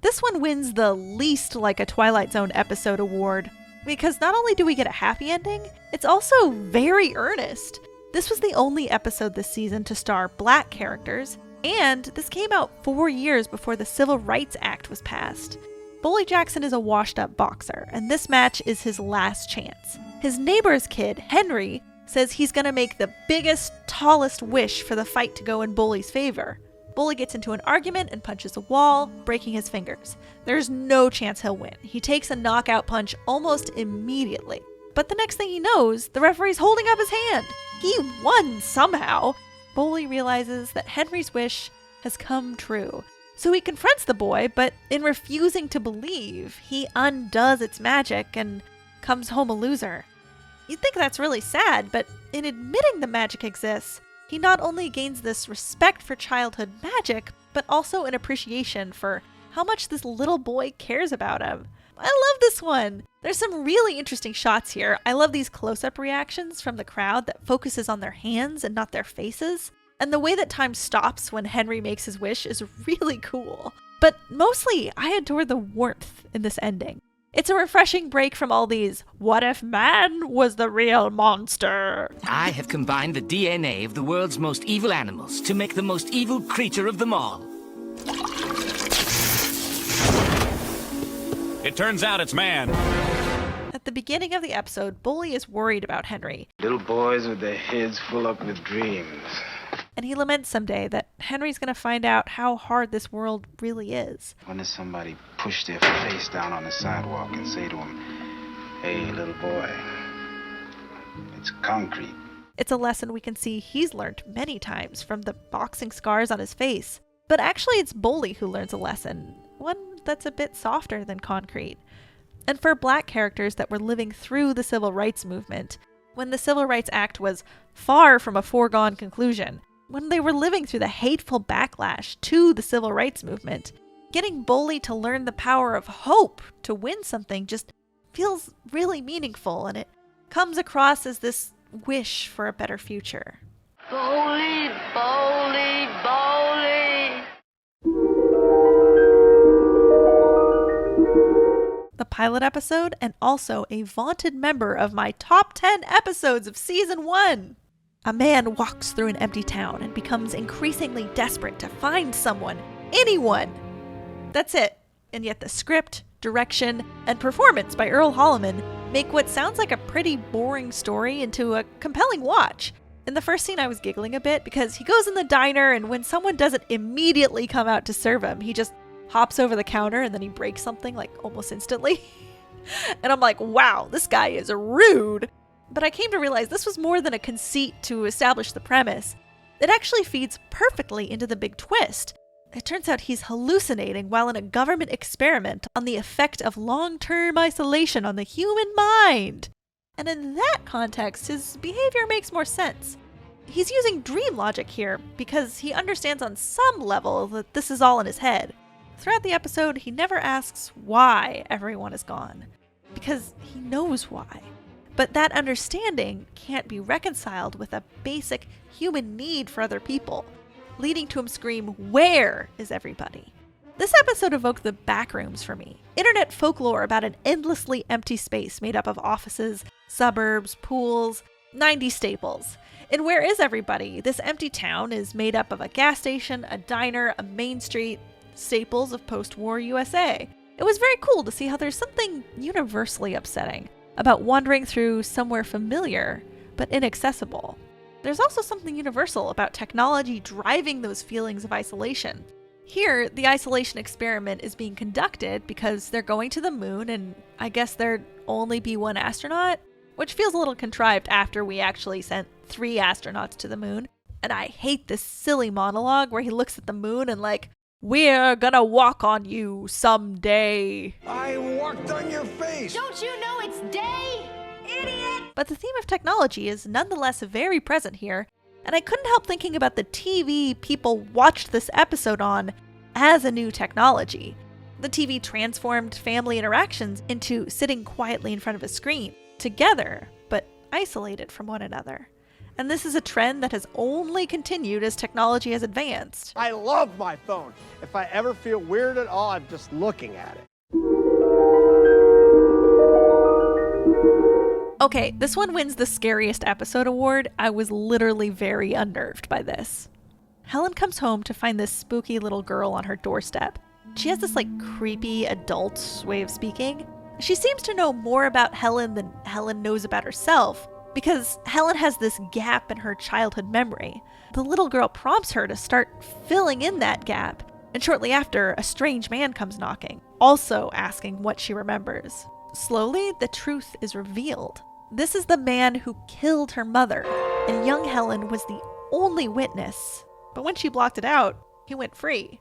This one wins the least like a Twilight Zone episode award, because not only do we get a happy ending, it's also very earnest. This was the only episode this season to star black characters, and this came out 4 years before the Civil Rights Act was passed. Bully Jackson is a washed-up boxer, and this match is his last chance. His neighbor's kid, Henry, says he's gonna make the biggest, tallest wish for the fight to go in Bully's favor. Bully gets into an argument and punches a wall, breaking his fingers. There's no chance he'll win. He takes a knockout punch almost immediately. But the next thing he knows, the referee's holding up his hand. He won somehow. Bully realizes that Henry's wish has come true. So he confronts the boy, but in refusing to believe, he undoes its magic and comes home a loser. You'd think that's really sad, but in admitting the magic exists, he not only gains this respect for childhood magic, but also an appreciation for how much this little boy cares about him. I love this one! There's some really interesting shots here. I love these close-up reactions from the crowd that focuses on their hands and not their faces. And the way that time stops when Henry makes his wish is really cool. But mostly, I adore the warmth in this ending. It's a refreshing break from all these, what if man was the real monster? I have combined the DNA of the world's most evil animals to make the most evil creature of them all. It turns out it's man. At the beginning of the episode, Bully is worried about Henry. Little boys with their heads full up with dreams. And he laments someday that Henry's going to find out how hard this world really is. When does somebody push their face down on the sidewalk and say to him, "Hey, little boy, it's concrete." It's a lesson we can see he's learned many times from the boxing scars on his face. But actually, it's Bully who learns a lesson, one that's a bit softer than concrete. And for Black characters that were living through the Civil Rights Movement, when the Civil Rights Act was far from a foregone conclusion, when they were living through the hateful backlash to the Civil Rights Movement, getting Bully to learn the power of hope to win something just feels really meaningful, and it comes across as this wish for a better future. Bully, bully, bully. The pilot episode, and also a vaunted member of my top 10 episodes of season 1. A man walks through an empty town and becomes increasingly desperate to find someone, anyone. That's it. And yet the script, direction, and performance by Earl Holliman make what sounds like a pretty boring story into a compelling watch. In the first scene, I was giggling a bit because he goes in the diner, and when someone doesn't immediately come out to serve him, he just hops over the counter and then he breaks something like almost instantly. And I'm like, wow, this guy is rude. But I came to realize this was more than a conceit to establish the premise. It actually feeds perfectly into the big twist. It turns out he's hallucinating while in a government experiment on the effect of long-term isolation on the human mind. And in that context, his behavior makes more sense. He's using dream logic here because he understands on some level that this is all in his head. Throughout the episode, he never asks why everyone is gone, because he knows why. But that understanding can't be reconciled with a basic human need for other people, leading to him scream, "Where is everybody?" This episode evoked the backrooms for me. Internet folklore about an endlessly empty space made up of offices, suburbs, pools, 90s staples. In Where Is Everybody, this empty town is made up of a gas station, a diner, a main street, staples of post-war USA. It was very cool to see how there's something universally upsetting about wandering through somewhere familiar but inaccessible. There's also something universal about technology driving those feelings of isolation. Here, the isolation experiment is being conducted because they're going to the moon, and I guess there'd only be one astronaut, which feels a little contrived after we actually sent 3 astronauts to the moon. And I hate this silly monologue where he looks at the moon and like, "We're gonna walk on you someday." I walked on your face. Don't you know it's day, idiot? But the theme of technology is nonetheless very present here, and I couldn't help thinking about the TV people watched this episode on as a new technology. The TV transformed family interactions into sitting quietly in front of a screen, together, but isolated from one another. And this is a trend that has only continued as technology has advanced. I love my phone. If I ever feel weird at all, I'm just looking at it. Okay, this one wins the Scariest Episode award. I was literally very unnerved by this. Helen comes home to find this spooky little girl on her doorstep. She has this creepy adult way of speaking. She seems to know more about Helen than Helen knows about herself, because Helen has this gap in her childhood memory. The little girl prompts her to start filling in that gap, and shortly after, a strange man comes knocking, also asking what she remembers. Slowly, the truth is revealed. This is the man who killed her mother, and young Helen was the only witness. But when she blocked it out, he went free.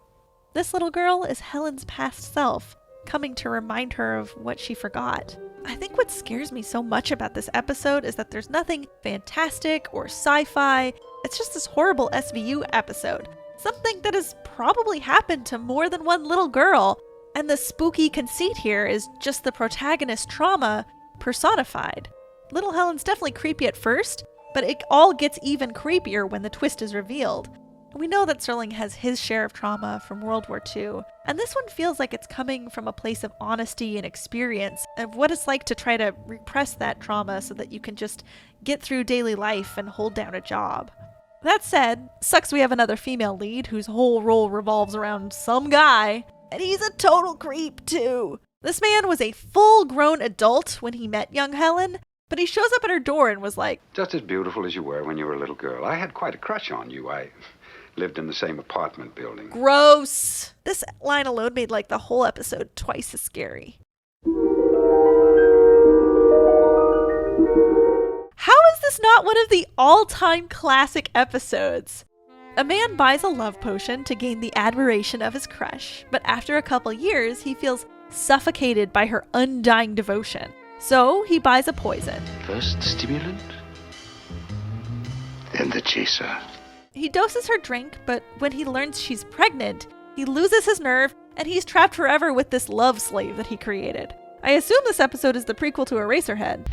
This little girl is Helen's past self, coming to remind her of what she forgot. I think what scares me so much about this episode is that there's nothing fantastic or sci-fi. It's just this horrible SVU episode. Something that has probably happened to more than one little girl. And the spooky conceit here is just the protagonist's trauma personified. Little Helen's definitely creepy at first, but it all gets even creepier when the twist is revealed. We know that Serling has his share of trauma from World War II, and this one feels like it's coming from a place of honesty and experience of what it's like to try to repress that trauma so that you can just get through daily life and hold down a job. That said, sucks we have another female lead whose whole role revolves around some guy, and he's a total creep too. This man was a full-grown adult when he met young Helen, but he shows up at her door and was like, "Just as beautiful as you were when you were a little girl. I had quite a crush on you. I lived in the same apartment building." Gross! This line alone made like the whole episode twice as scary. How is this not one of the all-time classic episodes? A man buys a love potion to gain the admiration of his crush, but after a couple years, he feels suffocated by her undying devotion. So he buys a poison. First stimulant, then the chaser. He doses her drink, but when he learns she's pregnant, he loses his nerve and he's trapped forever with this love slave that he created. I assume this episode is the prequel to Eraserhead.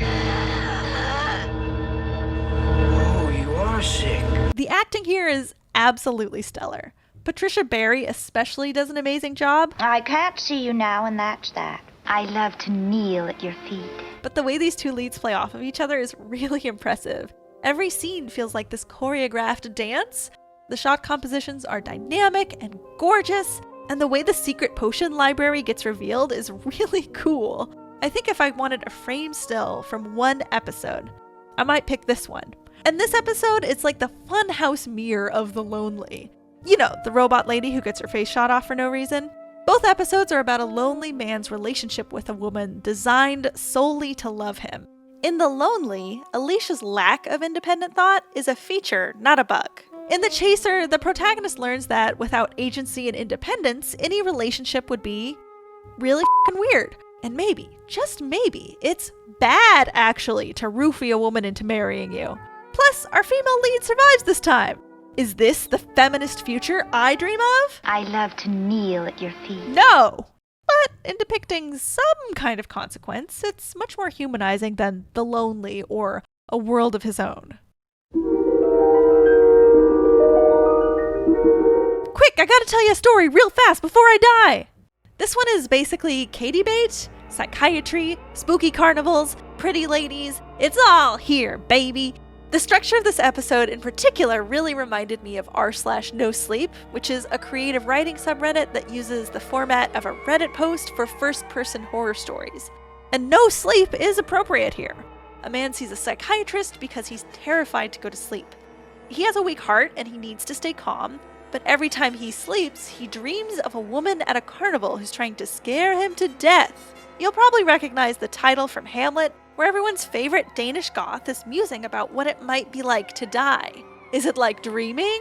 Oh, you are sick. The acting here is absolutely stellar. Patricia Barry especially does an amazing job. I can't see you now, and that's that. I love to kneel at your feet. But the way these two leads play off of each other is really impressive. Every scene feels like this choreographed dance. The shot compositions are dynamic and gorgeous, and the way the secret potion library gets revealed is really cool. I think if I wanted a frame still from one episode, I might pick this one. And this episode, it's like the funhouse mirror of The Lonely. You know, the robot lady who gets her face shot off for no reason. Both episodes are about a lonely man's relationship with a woman designed solely to love him. In The Lonely, Alicia's lack of independent thought is a feature, not a bug. In The Chaser, the protagonist learns that without agency and independence, any relationship would be really f***ing weird. And maybe, just maybe, it's bad actually to roofie a woman into marrying you. Plus, our female lead survives this time. Is this the feminist future I dream of? I love to kneel at your feet. No! But in depicting some kind of consequence, it's much more humanizing than The Lonely or A World of His Own. Quick, I gotta tell you a story real fast before I die! This one is basically Katie bait, psychiatry, spooky carnivals, pretty ladies. It's all here, baby! The structure of this episode in particular really reminded me of r/NoSleep, which is a creative writing subreddit that uses the format of a Reddit post for first-person horror stories. And no sleep is appropriate here. A man sees a psychiatrist because he's terrified to go to sleep. He has a weak heart and he needs to stay calm, but every time he sleeps, he dreams of a woman at a carnival who's trying to scare him to death. You'll probably recognize the title from Hamlet, where everyone's favorite Danish goth is musing about what it might be like to die. Is it like dreaming?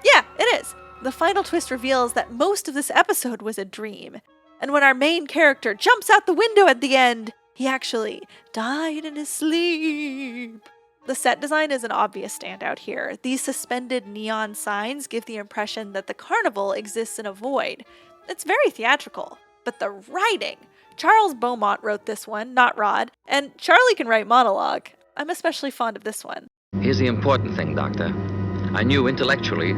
Yeah, it is. The final twist reveals that most of this episode was a dream. And when our main character jumps out the window at the end, he actually died in his sleep. The set design is an obvious standout here. These suspended neon signs give the impression that the carnival exists in a void. It's very theatrical. But the writing! Charles Beaumont wrote this one, not Rod, and Charlie can write monologue. I'm especially fond of this one. Here's the important thing, Doctor. I knew intellectually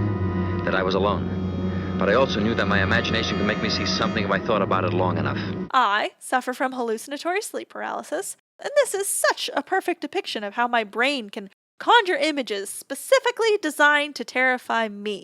that I was alone, but I also knew that my imagination could make me see something if I thought about it long enough. I suffer from hallucinatory sleep paralysis, and this is such a perfect depiction of how my brain can conjure images specifically designed to terrify me.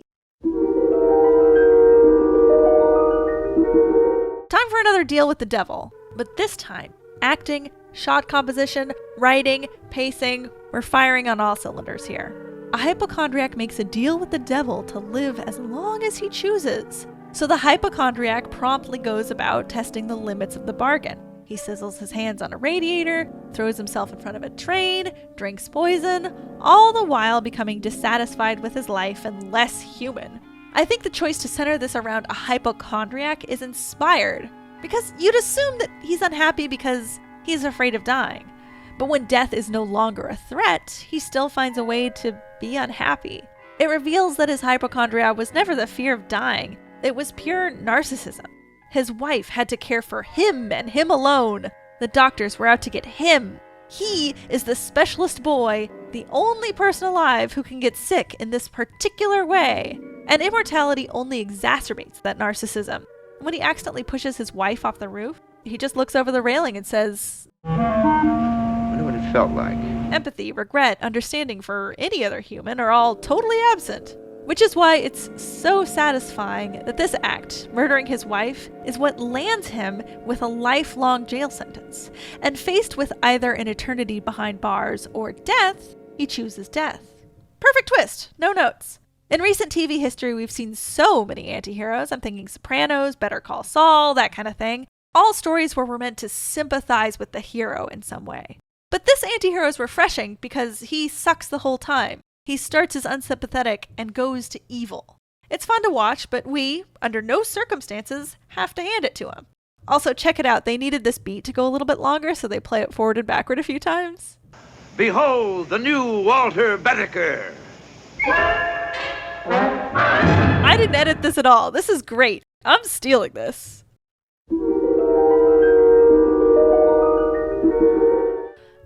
Time for another deal with the devil, but this time, acting, shot composition, writing, pacing, we're firing on all cylinders here. A hypochondriac makes a deal with the devil to live as long as he chooses. So the hypochondriac promptly goes about testing the limits of the bargain. He sizzles his hands on a radiator, throws himself in front of a train, drinks poison, all the while becoming dissatisfied with his life and less human. I think the choice to center this around a hypochondriac is inspired, because you'd assume that he's unhappy because he's afraid of dying. But when death is no longer a threat, he still finds a way to be unhappy. It reveals that his hypochondria was never the fear of dying. It was pure narcissism. His wife had to care for him and him alone. The doctors were out to get him. He is the specialist boy, the only person alive who can get sick in this particular way. And immortality only exacerbates that narcissism. When he accidentally pushes his wife off the roof, he just looks over the railing and says, I wonder what it felt like. Empathy, regret, understanding for any other human are all totally absent. Which is why it's so satisfying that this act, murdering his wife, is what lands him with a lifelong jail sentence. And faced with either an eternity behind bars or death, he chooses death. Perfect twist, no notes. In recent TV history, we've seen so many anti-heroes. I'm thinking Sopranos, Better Call Saul, that kind of thing. All stories where we're meant to sympathize with the hero in some way. But this anti-hero is refreshing because he sucks the whole time. He starts as unsympathetic and goes to evil. It's fun to watch, but we, under no circumstances, have to hand it to him. Also, check it out. They needed this beat to go a little bit longer, so they play it forward and backward a few times. Behold the new Walter Bedecker. I didn't edit this at all. This is great. I'm stealing this.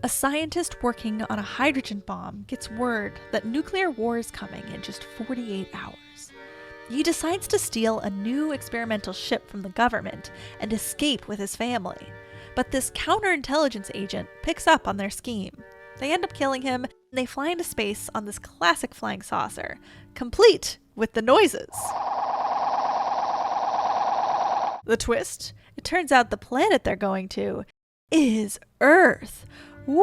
A scientist working on a hydrogen bomb gets word that nuclear war is coming in just 48 hours. He decides to steal a new experimental ship from the government and escape with his family. But this counterintelligence agent picks up on their scheme. They end up killing him, and they fly into space on this classic flying saucer, complete with the noises. The twist? It turns out the planet they're going to is Earth. Woo!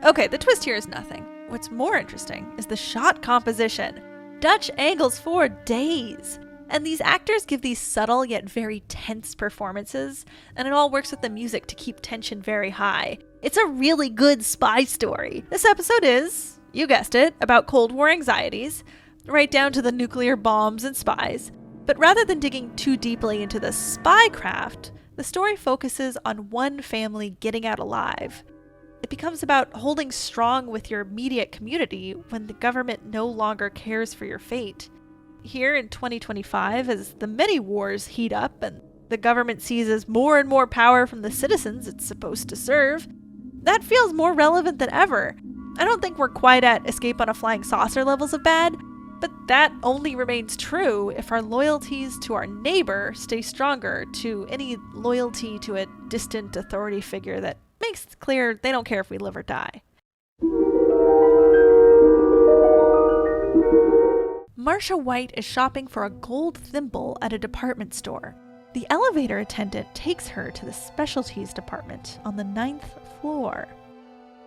Okay, the twist here is nothing. What's more interesting is the shot composition. Dutch angles for days. And these actors give these subtle yet very tense performances, and it all works with the music to keep tension very high. It's a really good spy story. This episode is, you guessed it, about Cold War anxieties, right down to the nuclear bombs and spies. But rather than digging too deeply into the spy craft, the story focuses on one family getting out alive. It becomes about holding strong with your immediate community when the government no longer cares for your fate. Here in 2025, as the many wars heat up and the government seizes more and more power from the citizens it's supposed to serve, that feels more relevant than ever. I don't think we're quite at Escape on a Flying Saucer levels of bad, but that only remains true if our loyalties to our neighbor stay stronger to any loyalty to a distant authority figure that makes it clear they don't care if we live or die. Marcia White is shopping for a gold thimble at a department store. The elevator attendant takes her to the specialties department on the 9th floor.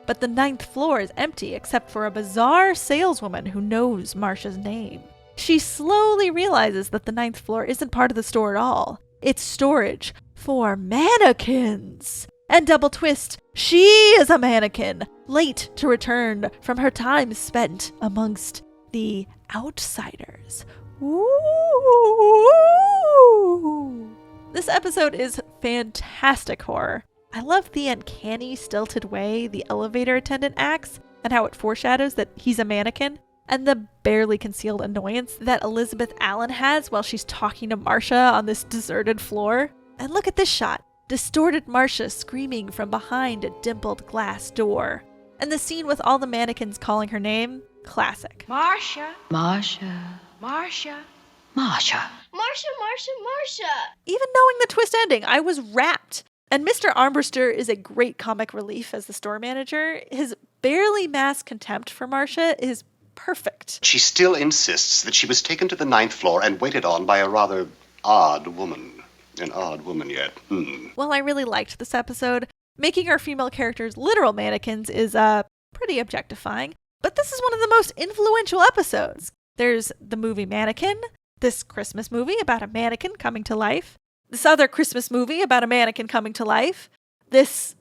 But the 9th floor is empty except for a bizarre saleswoman who knows Marcia's name. She slowly realizes that the 9th floor isn't part of the store at all. It's storage for mannequins. And double twist, she is a mannequin, late to return from her time spent amongst the outsiders. Ooh. This episode is fantastic horror. I love the uncanny, stilted way the elevator attendant acts and how it foreshadows that he's a mannequin, and the barely concealed annoyance that Elizabeth Allen has while she's talking to Marcia on this deserted floor. And look at this shot. Distorted Marcia screaming from behind a dimpled glass door. And the scene with all the mannequins calling her name, classic. Marcia. Marcia. Marcia. Marcia. Marcia, Marcia, Marcia. Even knowing the twist ending, I was rapt. And Mr. Armbruster is a great comic relief as the store manager. His barely masked contempt for Marcia is perfect. She still insists that she was taken to the 9th floor and waited on by a rather odd woman. An odd woman yet. Well, I really liked this episode. Making our female characters literal mannequins is pretty objectifying, but this is one of the most influential episodes. There's the movie Mannequin, this Christmas movie about a mannequin coming to life, this other Christmas movie about a mannequin coming to life, this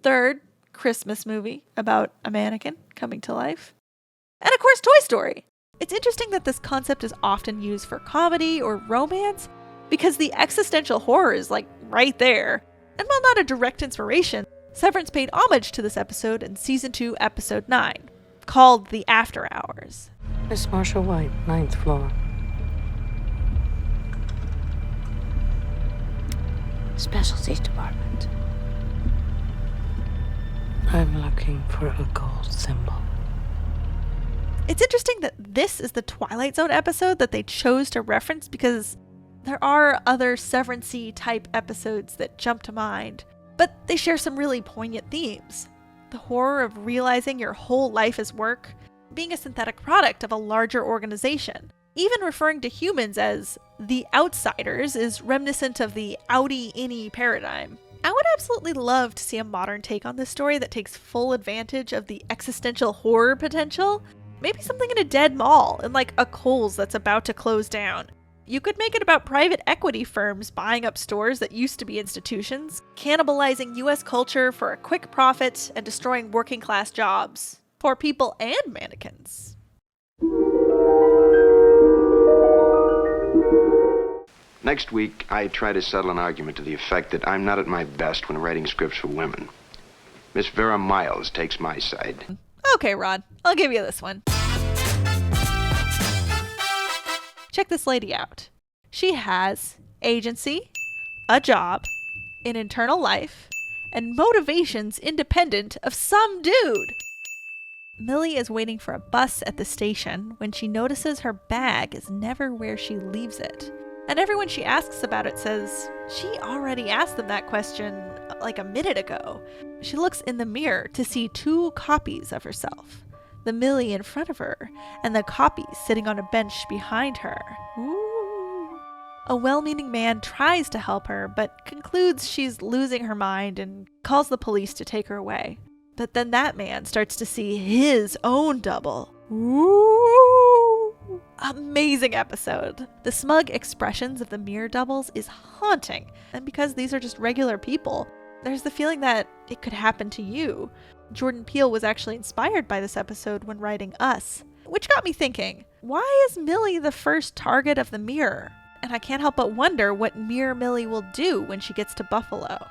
third Christmas movie about a mannequin coming to life, and of course Toy Story. It's interesting that this concept is often used for comedy or romance because the existential horror is like right there. And while not a direct inspiration, Severance paid homage to this episode in Season 2, Episode 9, called The After Hours. Miss Marcia White, 9th floor. Specialties department. I'm looking for a gold symbol. It's interesting that this is the Twilight Zone episode that they chose to reference because there are other Severance-y type episodes that jump to mind, but they share some really poignant themes. The horror of realizing your whole life is work, being a synthetic product of a larger organization. Even referring to humans as the outsiders is reminiscent of the outie-innie paradigm. I would absolutely love to see a modern take on this story that takes full advantage of the existential horror potential. Maybe something in a dead mall, in like a Kohl's that's about to close down. You could make it about private equity firms buying up stores that used to be institutions, cannibalizing US culture for a quick profit, and destroying working class jobs. For people and mannequins. Next week, I try to settle an argument to the effect that I'm not at my best when writing scripts for women. Miss Vera Miles takes my side. Okay, Rod, I'll give you this one. Check this lady out. She has agency, a job, an internal life, and motivations independent of some dude. Millie is waiting for a bus at the station when she notices her bag is never where she leaves it. And everyone she asks about it says she already asked them that question like a minute ago. She looks in the mirror to see 2 copies of herself. The Millie in front of her, and the copy sitting on a bench behind her. Ooh. A well-meaning man tries to help her, but concludes she's losing her mind and calls the police to take her away. But then that man starts to see his own double. Ooh. Amazing episode. The smug expressions of the mirror doubles is haunting, and because these are just regular people, there's the feeling that it could happen to you. Jordan Peele was actually inspired by this episode when writing Us, which got me thinking, why is Millie the first target of the mirror? And I can't help but wonder what Mirror Millie will do when she gets to Buffalo.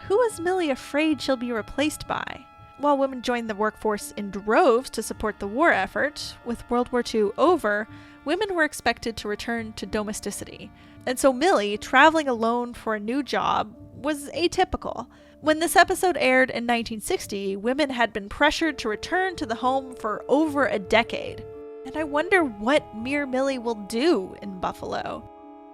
Who is Millie afraid she'll be replaced by? While women joined the workforce in droves to support the war effort, with World War II over, women were expected to return to domesticity. And so Millie, traveling alone for a new job, was atypical. When this episode aired in 1960, women had been pressured to return to the home for over a decade. And I wonder what Mirror Millie will do in Buffalo.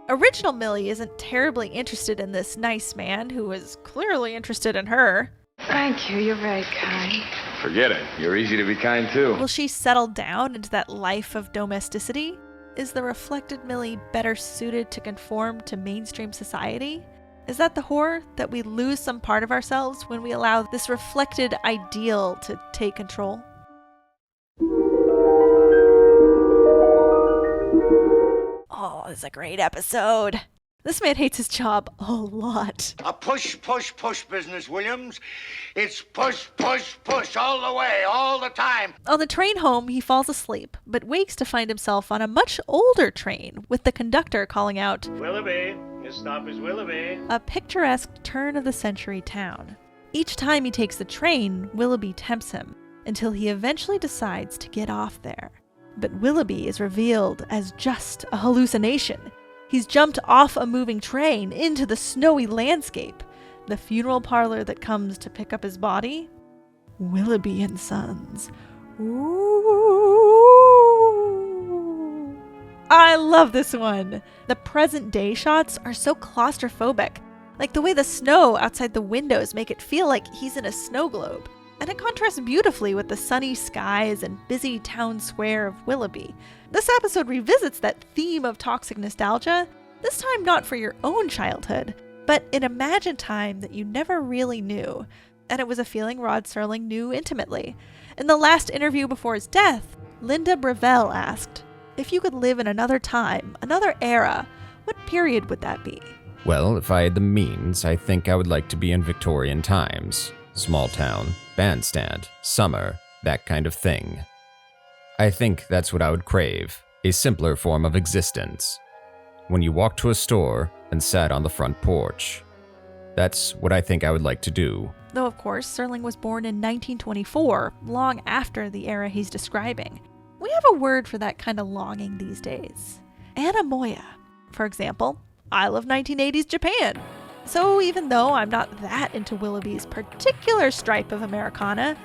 Original Millie isn't terribly interested in this nice man who is clearly interested in her. Thank you, you're very kind. Forget it. You're easy to be kind too. Will she settle down into that life of domesticity? Is the reflected Millie better suited to conform to mainstream society? Is that the horror, that we lose some part of ourselves when we allow this reflected ideal to take control? Oh, this is a great episode. This man hates his job a lot. A push, push, push business, Williams. It's push, push, push all the way, all the time. On the train home, he falls asleep, but wakes to find himself on a much older train, with the conductor calling out, Willoughby, this stop is Willoughby. A picturesque turn-of-the-century town. Each time he takes the train, Willoughby tempts him, until he eventually decides to get off there. But Willoughby is revealed as just a hallucination. He's jumped off a moving train into the snowy landscape. The funeral parlor that comes to pick up his body? Willoughby and Sons. Ooh. I love this one. The present day shots are so claustrophobic. Like the way the snow outside the windows make it feel like he's in a snow globe. And it contrasts beautifully with the sunny skies and busy town square of Willoughby. This episode revisits that theme of toxic nostalgia, this time not for your own childhood, but an imagined time that you never really knew. And it was a feeling Rod Serling knew intimately. In the last interview before his death, Linda Brevell asked, if you could live in another time, another era, what period would that be? Well, if I had the means, I think I would like to be in Victorian times. Small town, bandstand, summer, that kind of thing. I think that's what I would crave, a simpler form of existence. When you walked to a store and sat on the front porch. That's what I think I would like to do. Though, of course, Serling was born in 1924, long after the era he's describing. We have a word for that kind of longing these days. Anamoya. For example, I love 1980s Japan. So even though I'm not that into Willoughby's particular stripe of Americana,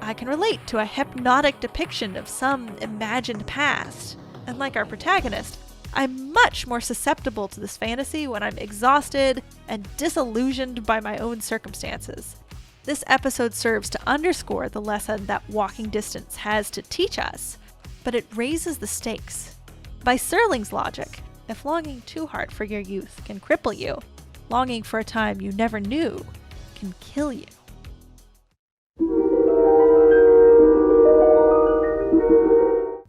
I can relate to a hypnotic depiction of some imagined past. And like our protagonist, I'm much more susceptible to this fantasy when I'm exhausted and disillusioned by my own circumstances. This episode serves to underscore the lesson that walking distance has to teach us, but it raises the stakes. By Serling's logic, if longing too hard for your youth can cripple you, longing for a time you never knew can kill you.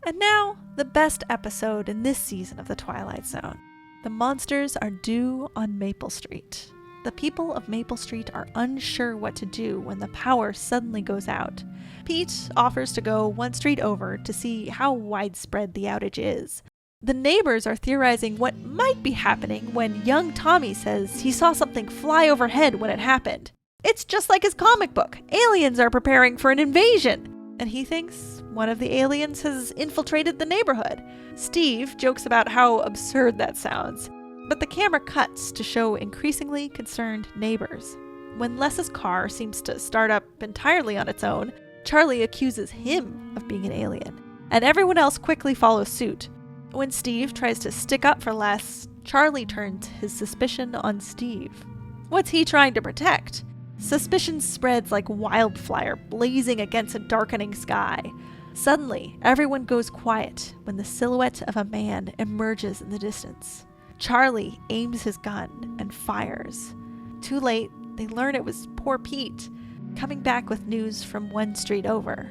And now, the best episode in this season of The Twilight Zone. The monsters are due on Maple Street. The people of Maple Street are unsure what to do when the power suddenly goes out. Pete offers to go one street over to see how widespread the outage is. The neighbors are theorizing what might be happening when young Tommy says he saw something fly overhead when it happened. It's just like his comic book. Aliens are preparing for an invasion. And he thinks one of the aliens has infiltrated the neighborhood. Steve jokes about how absurd that sounds. But the camera cuts to show increasingly concerned neighbors. When Les's car seems to start up entirely on its own, Charlie accuses him of being an alien, and everyone else quickly follows suit. When Steve tries to stick up for Les, Charlie turns his suspicion on Steve. What's he trying to protect? Suspicion spreads like wildfire blazing against a darkening sky. Suddenly, everyone goes quiet when the silhouette of a man emerges in the distance. Charlie aims his gun and fires. Too late, they learn it was poor Pete, coming back with news from one street over.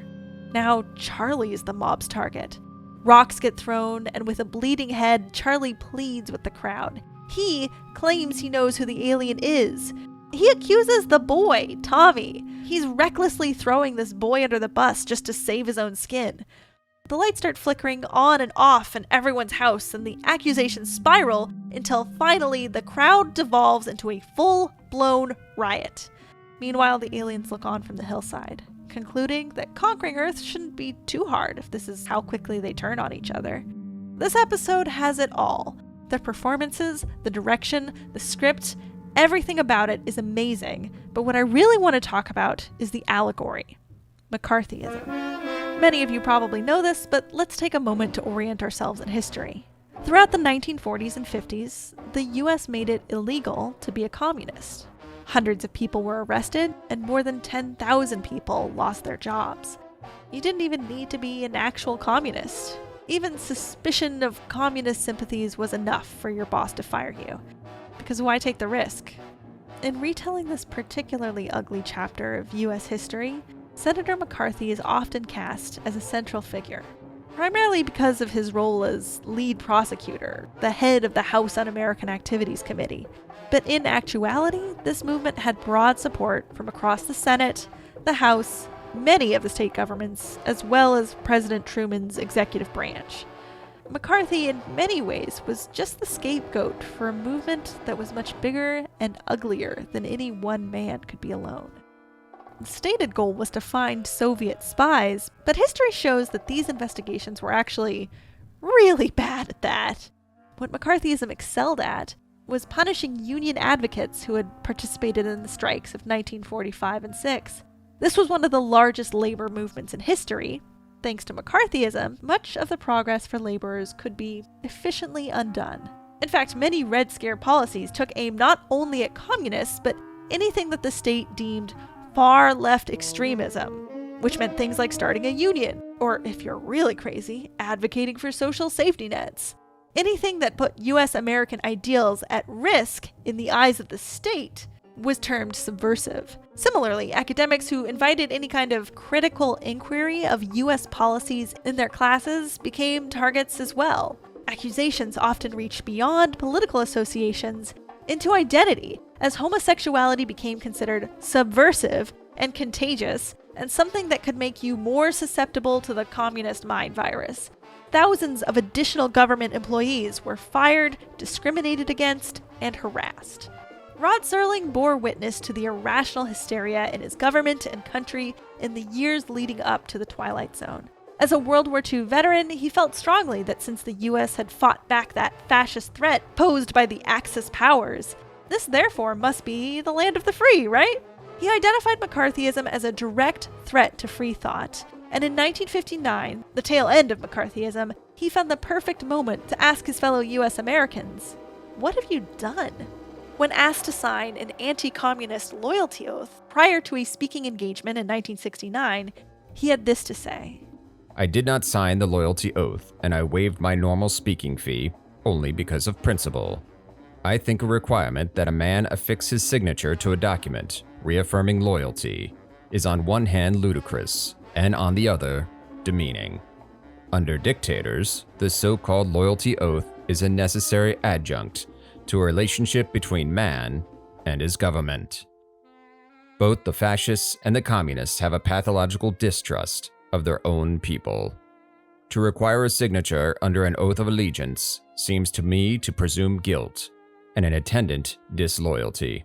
Now Charlie is the mob's target. Rocks get thrown, and with a bleeding head, Charlie pleads with the crowd. He claims he knows who the alien is. He accuses the boy, Tommy. He's recklessly throwing this boy under the bus just to save his own skin. The lights start flickering on and off in everyone's house, and the accusations spiral until finally the crowd devolves into a full-blown riot. Meanwhile, the aliens look on from the hillside, concluding that conquering Earth shouldn't be too hard if this is how quickly they turn on each other. This episode has it all. The performances, the direction, the script, everything about it is amazing, but what I really want to talk about is the allegory. McCarthyism. Many of you probably know this, but let's take a moment to orient ourselves in history. Throughout the 1940s and 50s, the US made it illegal to be a communist. Hundreds of people were arrested, and more than 10,000 people lost their jobs. You didn't even need to be an actual communist. Even suspicion of communist sympathies was enough for your boss to fire you. Because why take the risk? In retelling this particularly ugly chapter of US history, Senator McCarthy is often cast as a central figure, primarily because of his role as lead prosecutor, the head of the House Un-American Activities Committee. But in actuality, this movement had broad support from across the Senate, the House, many of the state governments, as well as President Truman's executive branch. McCarthy, in many ways, was just the scapegoat for a movement that was much bigger and uglier than any one man could be alone. The stated goal was to find Soviet spies, but history shows that these investigations were actually really bad at that. What McCarthyism excelled at was punishing union advocates who had participated in the strikes of 1945 and 6. This was one of the largest labor movements in history. Thanks to McCarthyism, much of the progress for laborers could be efficiently undone. In fact, many Red Scare policies took aim not only at communists, but anything that the state deemed far left extremism, which meant things like starting a union, or if you're really crazy, advocating for social safety nets. Anything that put US American ideals at risk in the eyes of the state was termed subversive. Similarly, academics who invited any kind of critical inquiry of US policies in their classes became targets as well. Accusations often reached beyond political associations into identity, as homosexuality became considered subversive and contagious, and something that could make you more susceptible to the communist mind virus. Thousands of additional government employees were fired, discriminated against, and harassed. Rod Serling bore witness to the irrational hysteria in his government and country in the years leading up to the Twilight Zone. As a World War II veteran, he felt strongly that since the US had fought back that fascist threat posed by the Axis powers, this therefore must be the land of the free, right? He identified McCarthyism as a direct threat to free thought, and in 1959, the tail end of McCarthyism, he found the perfect moment to ask his fellow US Americans, "What have you done?" When asked to sign an anti-communist loyalty oath prior to a speaking engagement in 1969, he had this to say. I did not sign the loyalty oath, and I waived my normal speaking fee only because of principle. I think a requirement that a man affix his signature to a document reaffirming loyalty is on one hand ludicrous, and on the other, demeaning. Under dictators, the so-called loyalty oath is a necessary adjunct to a relationship between man and his government. Both the fascists and the communists have a pathological distrust of their own people. To require a signature under an oath of allegiance seems to me to presume guilt and an attendant disloyalty.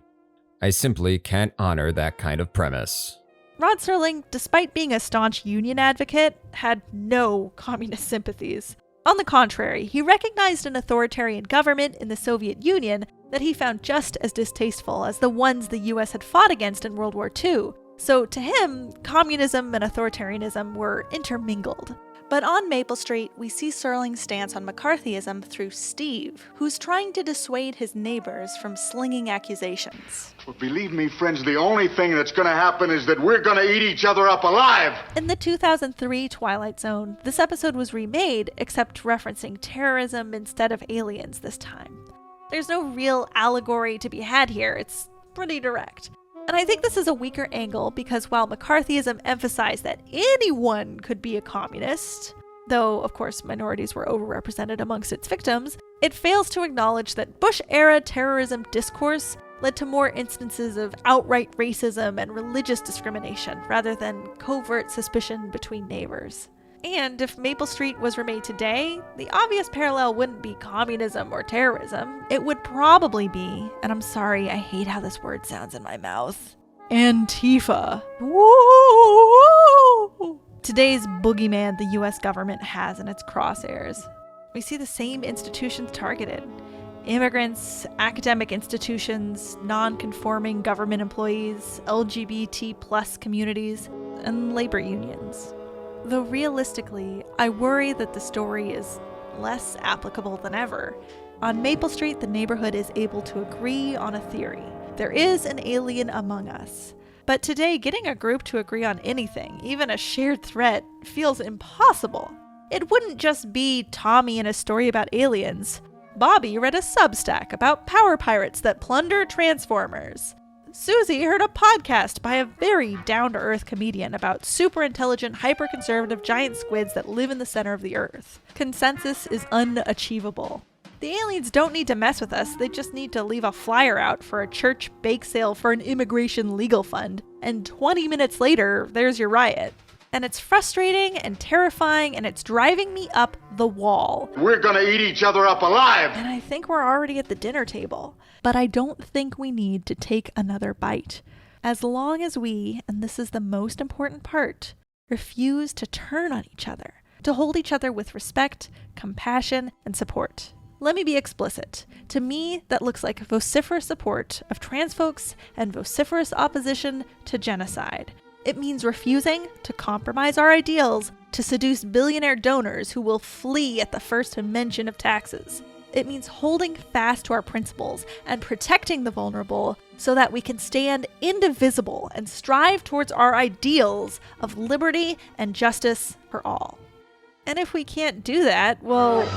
I simply can't honor that kind of premise. Rod Serling, despite being a staunch union advocate, had no communist sympathies. On the contrary, he recognized an authoritarian government in the Soviet Union that he found just as distasteful as the ones the US had fought against in World War II. So to him, communism and authoritarianism were intermingled. But on Maple Street, we see Serling's stance on McCarthyism through Steve, who's trying to dissuade his neighbors from slinging accusations. Well, believe me, friends, the only thing that's going to happen is that we're going to eat each other up alive. In the 2003 Twilight Zone, this episode was remade, except referencing terrorism instead of aliens this time. There's no real allegory to be had here, it's pretty direct. And I think this is a weaker angle because while McCarthyism emphasized that anyone could be a communist, though of course minorities were overrepresented amongst its victims, it fails to acknowledge that Bush-era terrorism discourse led to more instances of outright racism and religious discrimination rather than covert suspicion between neighbors. And if Maple Street was remade today, the obvious parallel wouldn't be communism or terrorism. It would probably be, and I'm sorry, I hate how this word sounds in my mouth, Antifa. Woo! Today's boogeyman the US government has in its crosshairs. We see the same institutions targeted. Immigrants, academic institutions, non-conforming government employees, LGBT+ communities, and labor unions. Though realistically, I worry that the story is less applicable than ever. On Maple Street, the neighborhood is able to agree on a theory. There is an alien among us. But today, getting a group to agree on anything, even a shared threat, feels impossible. It wouldn't just be Tommy and a story about aliens. Bobby read a Substack about power pirates that plunder Transformers. Susie heard a podcast by a very down-to-earth comedian about super-intelligent, hyper-conservative giant squids that live in the center of the Earth. Consensus is unachievable. The aliens don't need to mess with us, they just need to leave a flyer out for a church bake sale for an immigration legal fund, and 20 minutes later, there's your riot. And it's frustrating and terrifying, and it's driving me up the wall. We're gonna eat each other up alive! And I think we're already at the dinner table. But I don't think we need to take another bite. As long as we, and this is the most important part, refuse to turn on each other, to hold each other with respect, compassion, and support. Let me be explicit. To me, that looks like vociferous support of trans folks and vociferous opposition to genocide. It means refusing to compromise our ideals to seduce billionaire donors who will flee at the first mention of taxes. It means holding fast to our principles and protecting the vulnerable so that we can stand indivisible and strive towards our ideals of liberty and justice for all. And if we can't do that, well,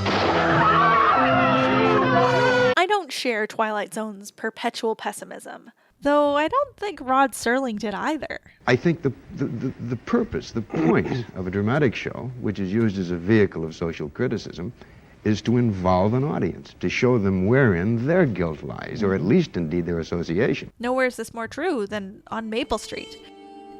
I don't share Twilight Zone's perpetual pessimism. Though I don't think Rod Serling did either. I think the purpose, the point of a dramatic show, which is used as a vehicle of social criticism, is to involve an audience, to show them wherein their guilt lies, or at least indeed their association. Nowhere is this more true than on Maple Street.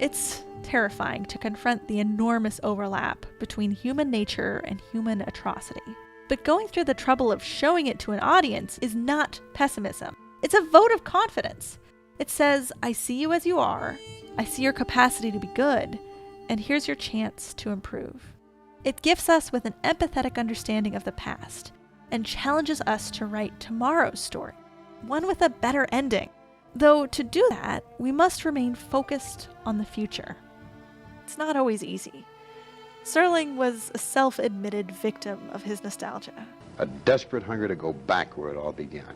It's terrifying to confront the enormous overlap between human nature and human atrocity. But going through the trouble of showing it to an audience is not pessimism. It's a vote of confidence. It says, I see you as you are, I see your capacity to be good, and here's your chance to improve. It gifts us with an empathetic understanding of the past and challenges us to write tomorrow's story, one with a better ending. Though to do that, we must remain focused on the future. It's not always easy. Serling was a self-admitted victim of his nostalgia. A desperate hunger to go back where it all began.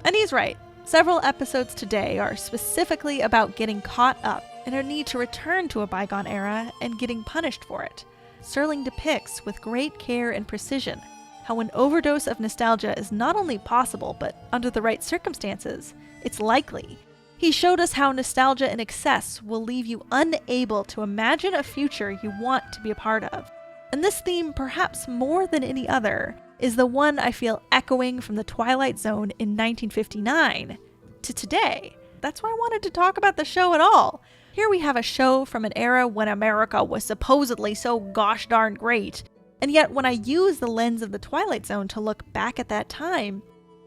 And he's right. Several episodes today are specifically about getting caught up and our need to return to a bygone era and getting punished for it. Serling depicts with great care and precision how an overdose of nostalgia is not only possible, but under the right circumstances, it's likely. He showed us how nostalgia in excess will leave you unable to imagine a future you want to be a part of. And this theme, perhaps more than any other, is the one I feel echoing from the Twilight Zone in 1959 to today. That's why I wanted to talk about the show at all. Here we have a show from an era when America was supposedly so gosh darn great, and yet when I use the lens of the Twilight Zone to look back at that time,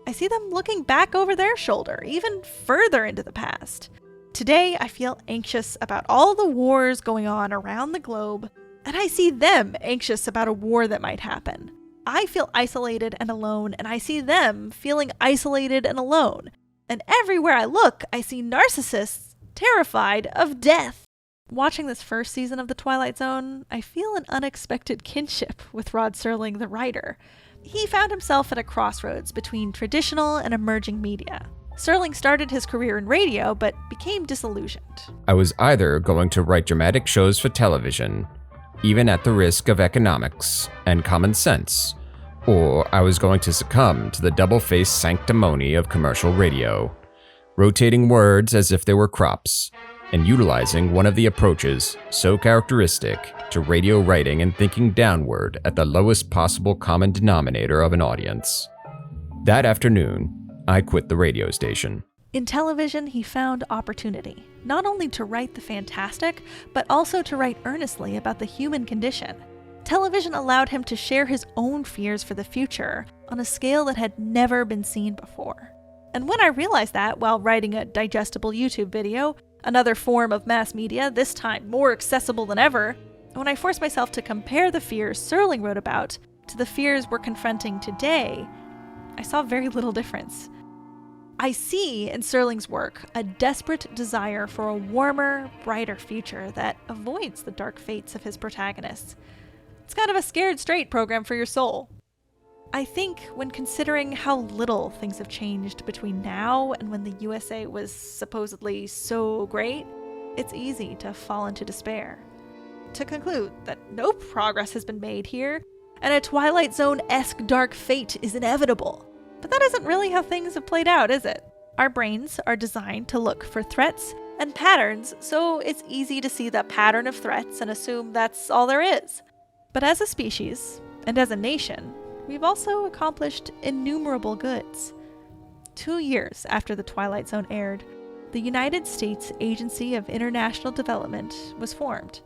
I see them looking back over their shoulder, even further into the past. Today, I feel anxious about all the wars going on around the globe, and I see them anxious about a war that might happen. I feel isolated and alone, and I see them feeling isolated and alone. And everywhere I look, I see narcissists terrified of death. Watching this first season of The Twilight Zone, I feel an unexpected kinship with Rod Serling, the writer. He found himself at a crossroads between traditional and emerging media. Serling started his career in radio, but became disillusioned. I was either going to write dramatic shows for television, even at the risk of economics and common sense, or I was going to succumb to the double-faced sanctimony of commercial radio, rotating words as if they were crops, and utilizing one of the approaches so characteristic to radio writing and thinking downward at the lowest possible common denominator of an audience. That afternoon, I quit the radio station. In television, he found opportunity, not only to write the fantastic, but also to write earnestly about the human condition. Television allowed him to share his own fears for the future on a scale that had never been seen before. And when I realized that while writing a digestible YouTube video, another form of mass media, this time more accessible than ever, when I forced myself to compare the fears Serling wrote about to the fears we're confronting today, I saw very little difference. I see in Serling's work a desperate desire for a warmer, brighter future that avoids the dark fates of his protagonists. It's kind of a scared straight program for your soul. I think when considering how little things have changed between now and when the USA was supposedly so great, it's easy to fall into despair. To conclude that no progress has been made here, and a Twilight Zone-esque dark fate is inevitable. But that isn't really how things have played out, is it? Our brains are designed to look for threats and patterns, so it's easy to see the pattern of threats and assume that's all there is. But as a species, and as a nation, we've also accomplished innumerable goods. 2 years after The Twilight Zone aired, the United States Agency of International Development was formed.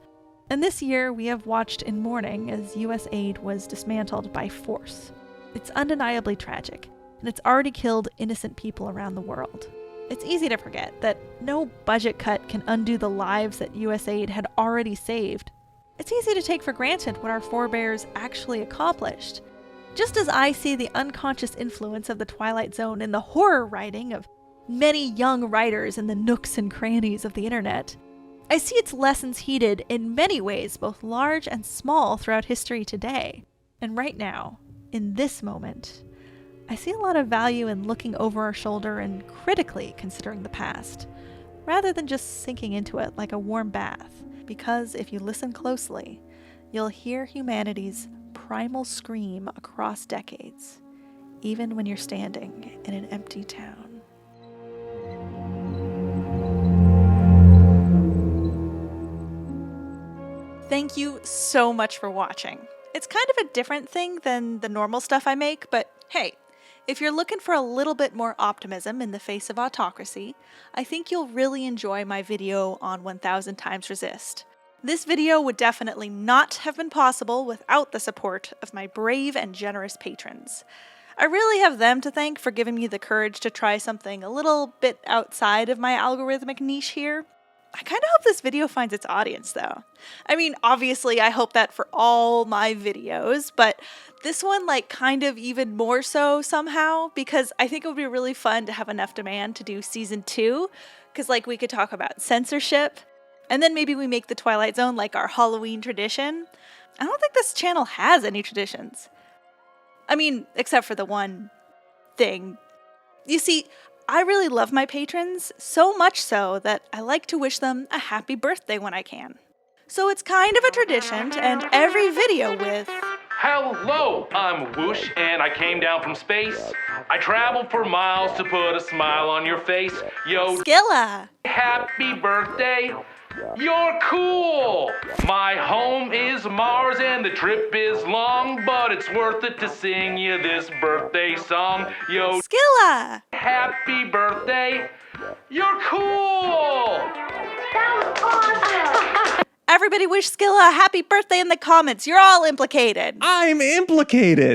And this year, we have watched in mourning as U.S. aid was dismantled by force. It's undeniably tragic, and it's already killed innocent people around the world. It's easy to forget that no budget cut can undo the lives that U.S. aid had already saved. It's easy to take for granted what our forebears actually accomplished. Just as I see the unconscious influence of The Twilight Zone in the horror writing of many young writers in the nooks and crannies of the internet, I see its lessons heeded in many ways, both large and small, throughout history today. And right now, in this moment, I see a lot of value in looking over our shoulder and critically considering the past, rather than just sinking into it like a warm bath, because if you listen closely, you'll hear humanity's primal scream across decades, even when you're standing in an empty town. Thank you so much for watching. It's kind of a different thing than the normal stuff I make, but hey, If you're looking for a little bit more optimism in the face of autocracy, I think you'll really enjoy my video on 1000 Times Resist. This video would definitely not have been possible without the support of my brave and generous patrons. I really have them to thank for giving me the courage to try something a little bit outside of my algorithmic niche here. I kind of hope this video finds its audience, though. I mean, obviously, I hope that for all my videos, but this one, kind of even more so somehow, because I think it would be really fun to have enough demand to do season 2, because, we could talk about censorship, and then maybe we make the Twilight Zone our Halloween tradition. I don't think this channel has any traditions. I mean, except for the one thing. You see, I really love my patrons, so much so that I like to wish them a happy birthday when I can. So it's kind of a tradition to end every video with, "Hello, I'm Whoosh, and I came down from space. I traveled for miles to put a smile on your face. Yo, Skilla! Happy birthday! You're cool! My home is Mars and the trip is long, but it's worth it to sing you this birthday song. Yo, Skilla! Happy birthday! You're cool! That was awesome! Everybody wish Skilla a happy birthday in the comments. You're all implicated. I'm implicated.